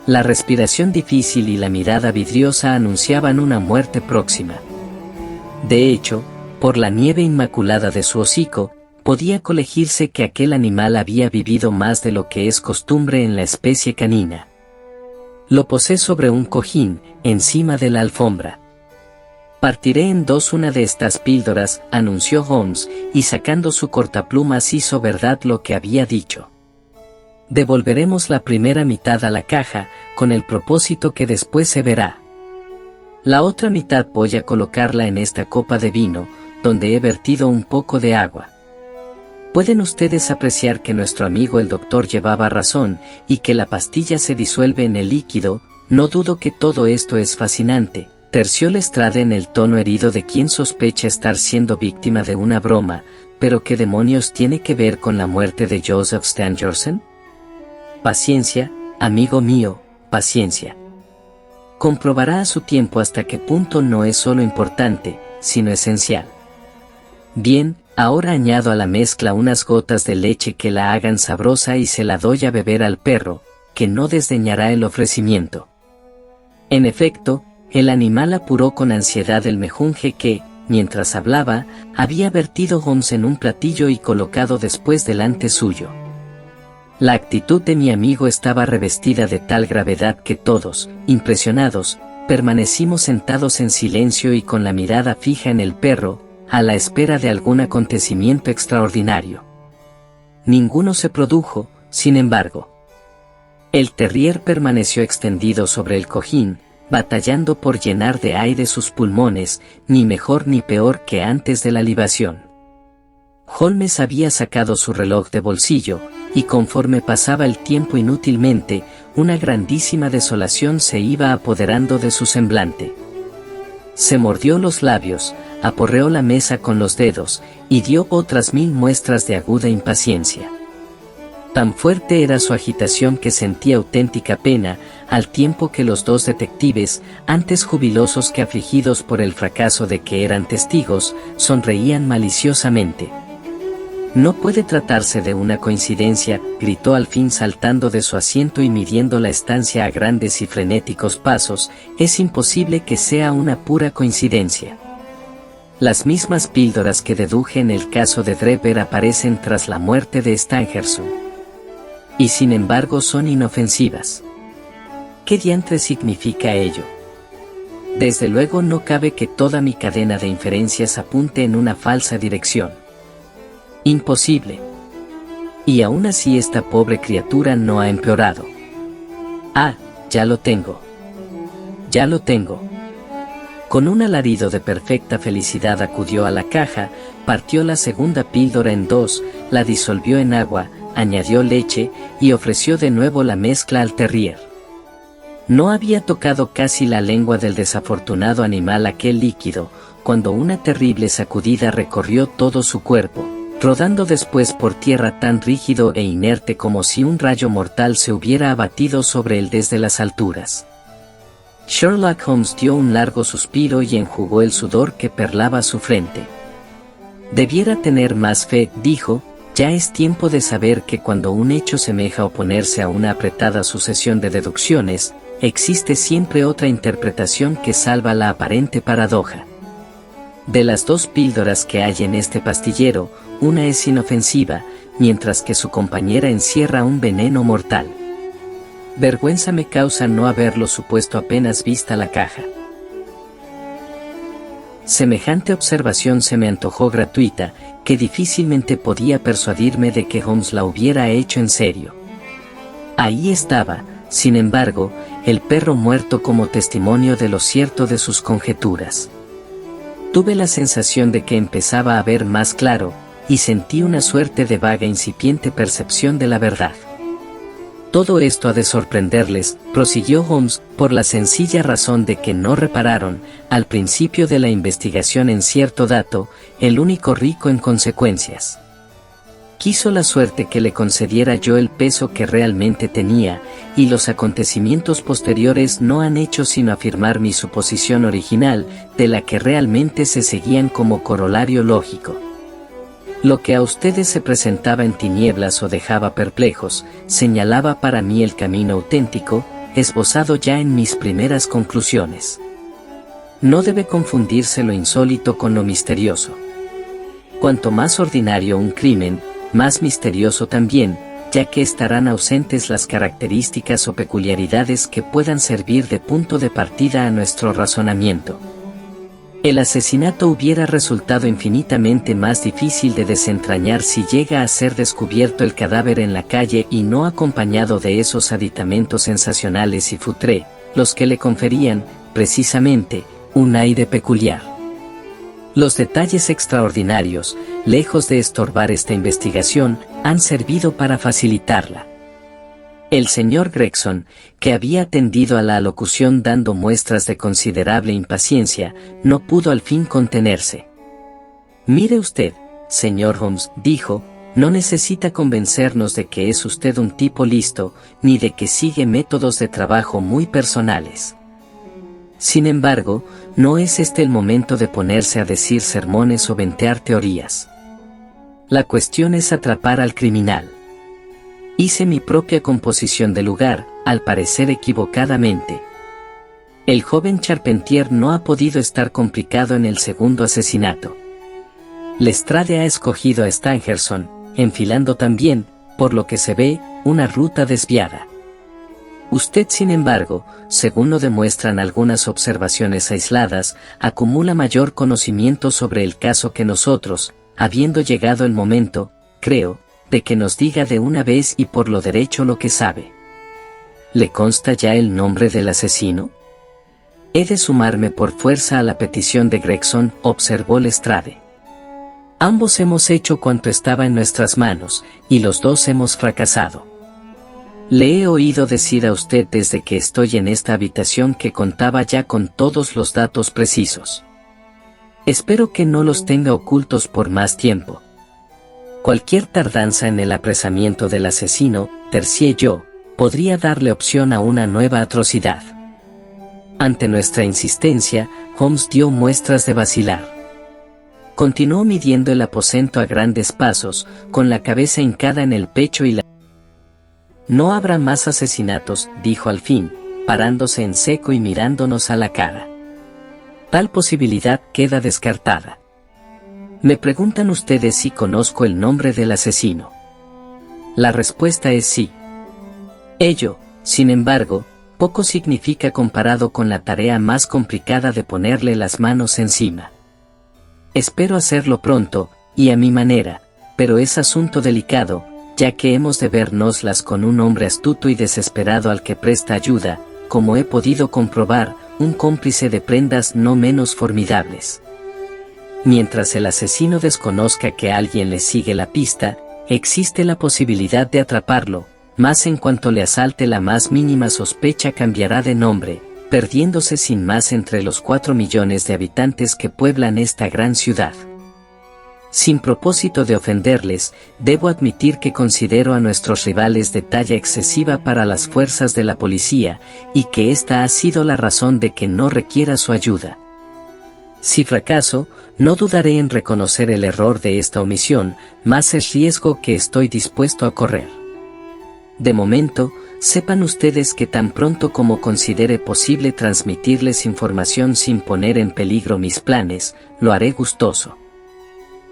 La respiración difícil y la mirada vidriosa anunciaban una muerte próxima. De hecho, por la nieve inmaculada de su hocico, podía colegirse que aquel animal había vivido más de lo que es costumbre en la especie canina. Lo posé sobre un cojín, encima de la alfombra. Partiré en dos una de estas píldoras, anunció Holmes, y sacando su cortaplumas hizo verdad lo que había dicho. Devolveremos la primera mitad a la caja, con el propósito que después se verá. La otra mitad voy a colocarla en esta copa de vino, donde he vertido un poco de agua. Pueden ustedes apreciar que nuestro amigo el doctor llevaba razón, y que la pastilla se disuelve en el líquido. No dudo que todo esto es fascinante, terció Lestrade en el tono herido de quien sospecha estar siendo víctima de una broma, pero ¿qué demonios tiene que ver con la muerte de Joseph Stangerson? Paciencia, amigo mío, paciencia. Comprobará a su tiempo hasta qué punto no es solo importante, sino esencial. Bien, ahora añado a la mezcla unas gotas de leche que la hagan sabrosa y se la doy a beber al perro, que no desdeñará el ofrecimiento. En efecto, el animal apuró con ansiedad el mejunje que, mientras hablaba, había vertido Holmes en un platillo y colocado después delante suyo. La actitud de mi amigo estaba revestida de tal gravedad que todos, impresionados, permanecimos sentados en silencio y con la mirada fija en el perro, a la espera de algún acontecimiento extraordinario. Ninguno se produjo, sin embargo. El terrier permaneció extendido sobre el cojín, batallando por llenar de aire sus pulmones, ni mejor ni peor que antes de la libación. Holmes había sacado su reloj de bolsillo, y conforme pasaba el tiempo inútilmente, una grandísima desolación se iba apoderando de su semblante. Se mordió los labios, aporreó la mesa con los dedos, y dio otras 1000 muestras de aguda impaciencia. Tan fuerte era su agitación que sentía auténtica pena, al tiempo que los dos detectives, antes jubilosos que afligidos por el fracaso de que eran testigos, sonreían maliciosamente. «No puede tratarse de una coincidencia», gritó al fin saltando de su asiento y midiendo la estancia a grandes y frenéticos pasos, «es imposible que sea una pura coincidencia. Las mismas píldoras que deduje en el caso de Drever aparecen tras la muerte de Stangerson. Y sin embargo son inofensivas. ¿Qué diantre significa ello? Desde luego no cabe que toda mi cadena de inferencias apunte en una falsa dirección. Imposible. Y aún así esta pobre criatura no ha empeorado. Ah, ya lo tengo. Ya lo tengo». Con un alarido de perfecta felicidad acudió a la caja, partió la segunda píldora en dos, la disolvió en agua, añadió leche, y ofreció de nuevo la mezcla al terrier. No había tocado casi la lengua del desafortunado animal aquel líquido, cuando una terrible sacudida recorrió todo su cuerpo, rodando después por tierra tan rígido e inerte como si un rayo mortal se hubiera abatido sobre él desde las alturas. Sherlock Holmes dio un largo suspiro y enjugó el sudor que perlaba su frente. «Debiera tener más fe», dijo, «ya es tiempo de saber que cuando un hecho semeja oponerse a una apretada sucesión de deducciones, existe siempre otra interpretación que salva la aparente paradoja. De las dos píldoras que hay en este pastillero, una es inofensiva, mientras que su compañera encierra un veneno mortal. Vergüenza me causa no haberlo supuesto apenas vista la caja. Semejante observación se me antojó gratuita, que difícilmente podía persuadirme de que Holmes la hubiera hecho en serio. Ahí estaba, sin embargo, el perro muerto como testimonio de lo cierto de sus conjeturas. Tuve la sensación de que empezaba a ver más claro, y sentí una suerte de vaga incipiente percepción de la verdad. Todo esto ha de sorprenderles, prosiguió Holmes, por la sencilla razón de que no repararon, al principio de la investigación en cierto dato, el único rico en consecuencias. Quiso la suerte que le concediera yo el peso que realmente tenía, y los acontecimientos posteriores no han hecho sino afirmar mi suposición original, de la que realmente se seguían como corolario lógico. Lo que a ustedes se presentaba en tinieblas o dejaba perplejos, señalaba para mí el camino auténtico, esbozado ya en mis primeras conclusiones. No debe confundirse lo insólito con lo misterioso. Cuanto más ordinario un crimen, más misterioso también, ya que estarán ausentes las características o peculiaridades que puedan servir de punto de partida a nuestro razonamiento. El asesinato hubiera resultado infinitamente más difícil de desentrañar si llega a ser descubierto el cadáver en la calle y no acompañado de esos aditamentos sensacionales y futré, los que le conferían, precisamente, un aire peculiar. Los detalles extraordinarios, lejos de estorbar esta investigación, han servido para facilitarla. El señor Gregson, que había atendido a la alocución dando muestras de considerable impaciencia, no pudo al fin contenerse. «Mire usted, señor Holmes», dijo, «no necesita convencernos de que es usted un tipo listo, ni de que sigue métodos de trabajo muy personales. Sin embargo, no es este el momento de ponerse a decir sermones o ventear teorías. La cuestión es atrapar al criminal. Hice mi propia composición del lugar, al parecer equivocadamente. El joven Charpentier no ha podido estar complicado en el segundo asesinato. Lestrade ha escogido a Stangerson, enfilando también, por lo que se ve, una ruta desviada. Usted, sin embargo, según lo demuestran algunas observaciones aisladas, acumula mayor conocimiento sobre el caso que nosotros, habiendo llegado el momento, creo, de que nos diga de una vez y por lo derecho lo que sabe. ¿Le consta ya el nombre del asesino? He de sumarme por fuerza a la petición de Gregson, observó Lestrade. Ambos hemos hecho cuanto estaba en nuestras manos, y los dos hemos fracasado. Le he oído decir a usted desde que estoy en esta habitación que contaba ya con todos los datos precisos. Espero que no los tenga ocultos por más tiempo. Cualquier tardanza en el apresamiento del asesino, tercié yo, podría darle opción a una nueva atrocidad. Ante nuestra insistencia, Holmes dio muestras de vacilar. Continuó midiendo el aposento a grandes pasos, con la cabeza hincada en el pecho y la... «No habrá más asesinatos», dijo al fin, parándose en seco y mirándonos a la cara. «Tal posibilidad queda descartada. Me preguntan ustedes si conozco el nombre del asesino. La respuesta es sí. Ello, sin embargo, poco significa comparado con la tarea más complicada de ponerle las manos encima. Espero hacerlo pronto, y a mi manera, pero es asunto delicado, ya que hemos de vernoslas con un hombre astuto y desesperado al que presta ayuda, como he podido comprobar, un cómplice de prendas no menos formidables. Mientras el asesino desconozca que alguien le sigue la pista, existe la posibilidad de atraparlo, mas en cuanto le asalte la más mínima sospecha cambiará de nombre, perdiéndose sin más entre los 4 millones de habitantes que pueblan esta gran ciudad. Sin propósito de ofenderles, debo admitir que considero a nuestros rivales de talla excesiva para las fuerzas de la policía, y que esta ha sido la razón de que no requiera su ayuda. Si fracaso, no dudaré en reconocer el error de esta omisión, mas es riesgo que estoy dispuesto a correr. De momento, sepan ustedes que tan pronto como considere posible transmitirles información sin poner en peligro mis planes, lo haré gustoso.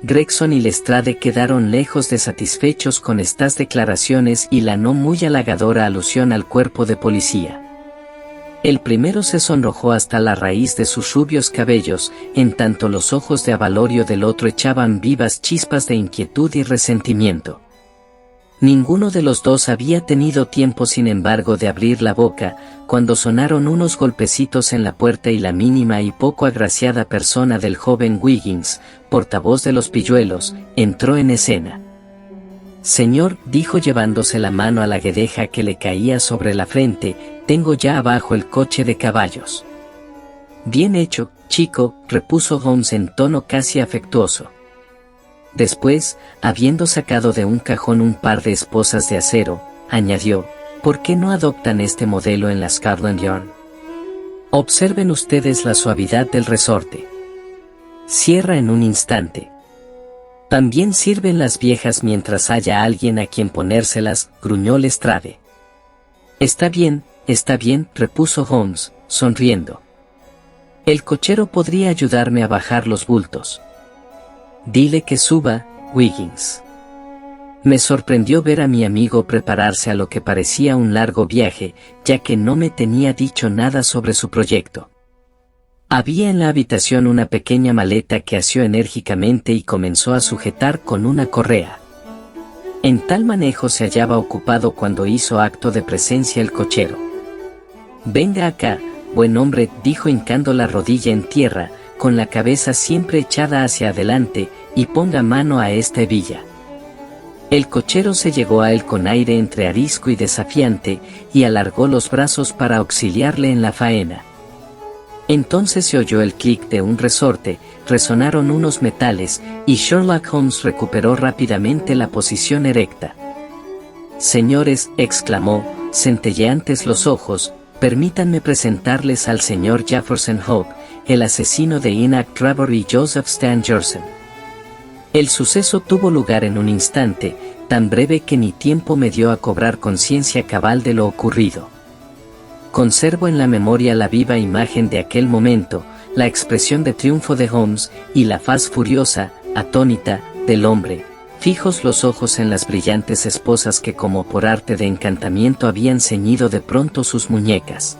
Gregson y Lestrade quedaron lejos de satisfechos con estas declaraciones y la no muy halagadora alusión al cuerpo de policía. El primero se sonrojó hasta la raíz de sus rubios cabellos, en tanto los ojos de avalorio del otro echaban vivas chispas de inquietud y resentimiento. Ninguno de los dos había tenido tiempo, sin embargo, de abrir la boca, cuando sonaron unos golpecitos en la puerta y la mínima y poco agraciada persona del joven Wiggins, portavoz de los pilluelos, entró en escena. «Señor», dijo llevándose la mano a la guedeja que le caía sobre la frente, «tengo ya abajo el coche de caballos». «Bien hecho, chico», repuso Holmes en tono casi afectuoso. Después, habiendo sacado de un cajón un par de esposas de acero, añadió, «¿Por qué no adoptan este modelo en la Scotland Yard? Observen ustedes la suavidad del resorte. Cierra en un instante. También sirven las viejas mientras haya alguien a quien ponérselas», gruñó Lestrade. Está bien», repuso Holmes, sonriendo. «El cochero podría ayudarme a bajar los bultos». «Dile que suba, Wiggins». Me sorprendió ver a mi amigo prepararse a lo que parecía un largo viaje, ya que no me tenía dicho nada sobre su proyecto. Había en la habitación una pequeña maleta que asió enérgicamente y comenzó a sujetar con una correa. En tal manejo se hallaba ocupado cuando hizo acto de presencia el cochero. «Venga acá, buen hombre», dijo hincando la rodilla en tierra, con la cabeza siempre echada hacia adelante, «y ponga mano a esta hebilla». El cochero se llegó a él con aire entre arisco y desafiante, y alargó los brazos para auxiliarle en la faena. Entonces se oyó el clic de un resorte, resonaron unos metales, y Sherlock Holmes recuperó rápidamente la posición erecta. «Señores», exclamó, centelleantes los ojos, «permítanme presentarles al señor Jefferson Hope, el asesino de Enoch Trevor y Joseph Stangerson». El suceso tuvo lugar en un instante, tan breve que ni tiempo me dio a cobrar conciencia cabal de lo ocurrido. Conservo en la memoria la viva imagen de aquel momento, la expresión de triunfo de Holmes, y la faz furiosa, atónita, del hombre, fijos los ojos en las brillantes esposas que como por arte de encantamiento habían ceñido de pronto sus muñecas.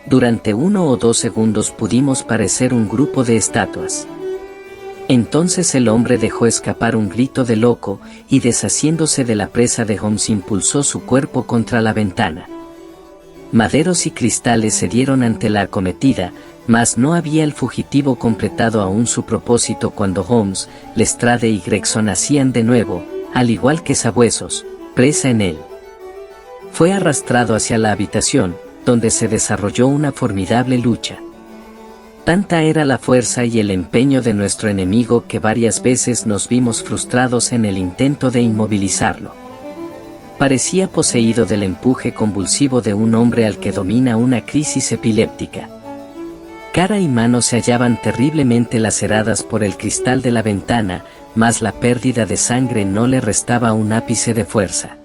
Durante 1 o 2 segundos pudimos parecer un grupo de estatuas. Entonces el hombre dejó escapar un grito de loco, y deshaciéndose de la presa de Holmes impulsó su cuerpo contra la ventana. Maderos y cristales cedieron ante la acometida, mas no había el fugitivo completado aún su propósito cuando Holmes, Lestrade y Gregson hacían de nuevo, al igual que Sabuesos, presa en él. Fue arrastrado hacia la habitación, donde se desarrolló una formidable lucha. Tanta era la fuerza y el empeño de nuestro enemigo que varias veces nos vimos frustrados en el intento de inmovilizarlo. Parecía poseído del empuje convulsivo de un hombre al que domina una crisis epiléptica. Cara y mano se hallaban terriblemente laceradas por el cristal de la ventana, mas la pérdida de sangre no le restaba un ápice de fuerza.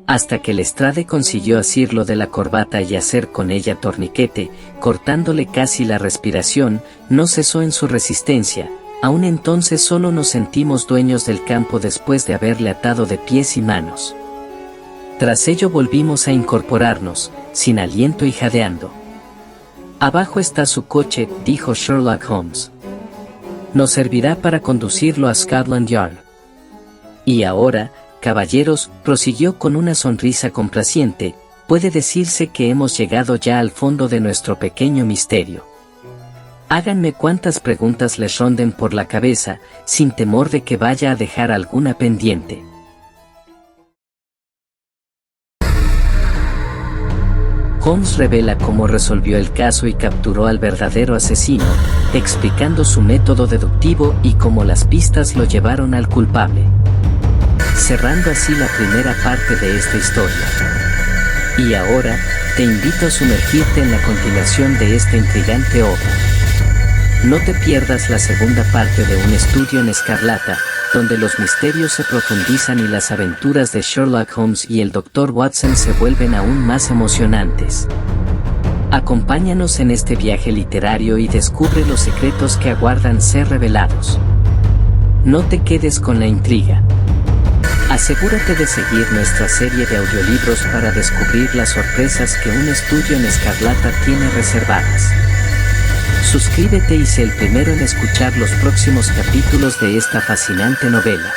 Hasta que Lestrade consiguió asirlo de la corbata y hacer con ella torniquete, cortándole casi la respiración, no cesó en su resistencia. Aún entonces solo nos sentimos dueños del campo después de haberle atado de pies y manos. Tras ello volvimos a incorporarnos, sin aliento y jadeando. «Abajo está su coche», dijo Sherlock Holmes. «Nos servirá para conducirlo a Scotland Yard. Y ahora, caballeros», prosiguió con una sonrisa complaciente, «puede decirse que hemos llegado ya al fondo de nuestro pequeño misterio. Háganme cuantas preguntas les ronden por la cabeza, sin temor de que vaya a dejar alguna pendiente». Holmes revela cómo resolvió el caso y capturó al verdadero asesino, explicando su método deductivo y cómo las pistas lo llevaron al culpable. Cerrando así la primera parte de esta historia. Y ahora, te invito a sumergirte en la continuación de esta intrigante obra. No te pierdas la segunda parte de Un estudio en escarlata, donde los misterios se profundizan y las aventuras de Sherlock Holmes y el Dr. Watson se vuelven aún más emocionantes. Acompáñanos en este viaje literario y descubre los secretos que aguardan ser revelados. No te quedes con la intriga. Asegúrate de seguir nuestra serie de audiolibros para descubrir las sorpresas que un estudio en escarlata tiene reservadas. Suscríbete y sé el primero en escuchar los próximos capítulos de esta fascinante novela.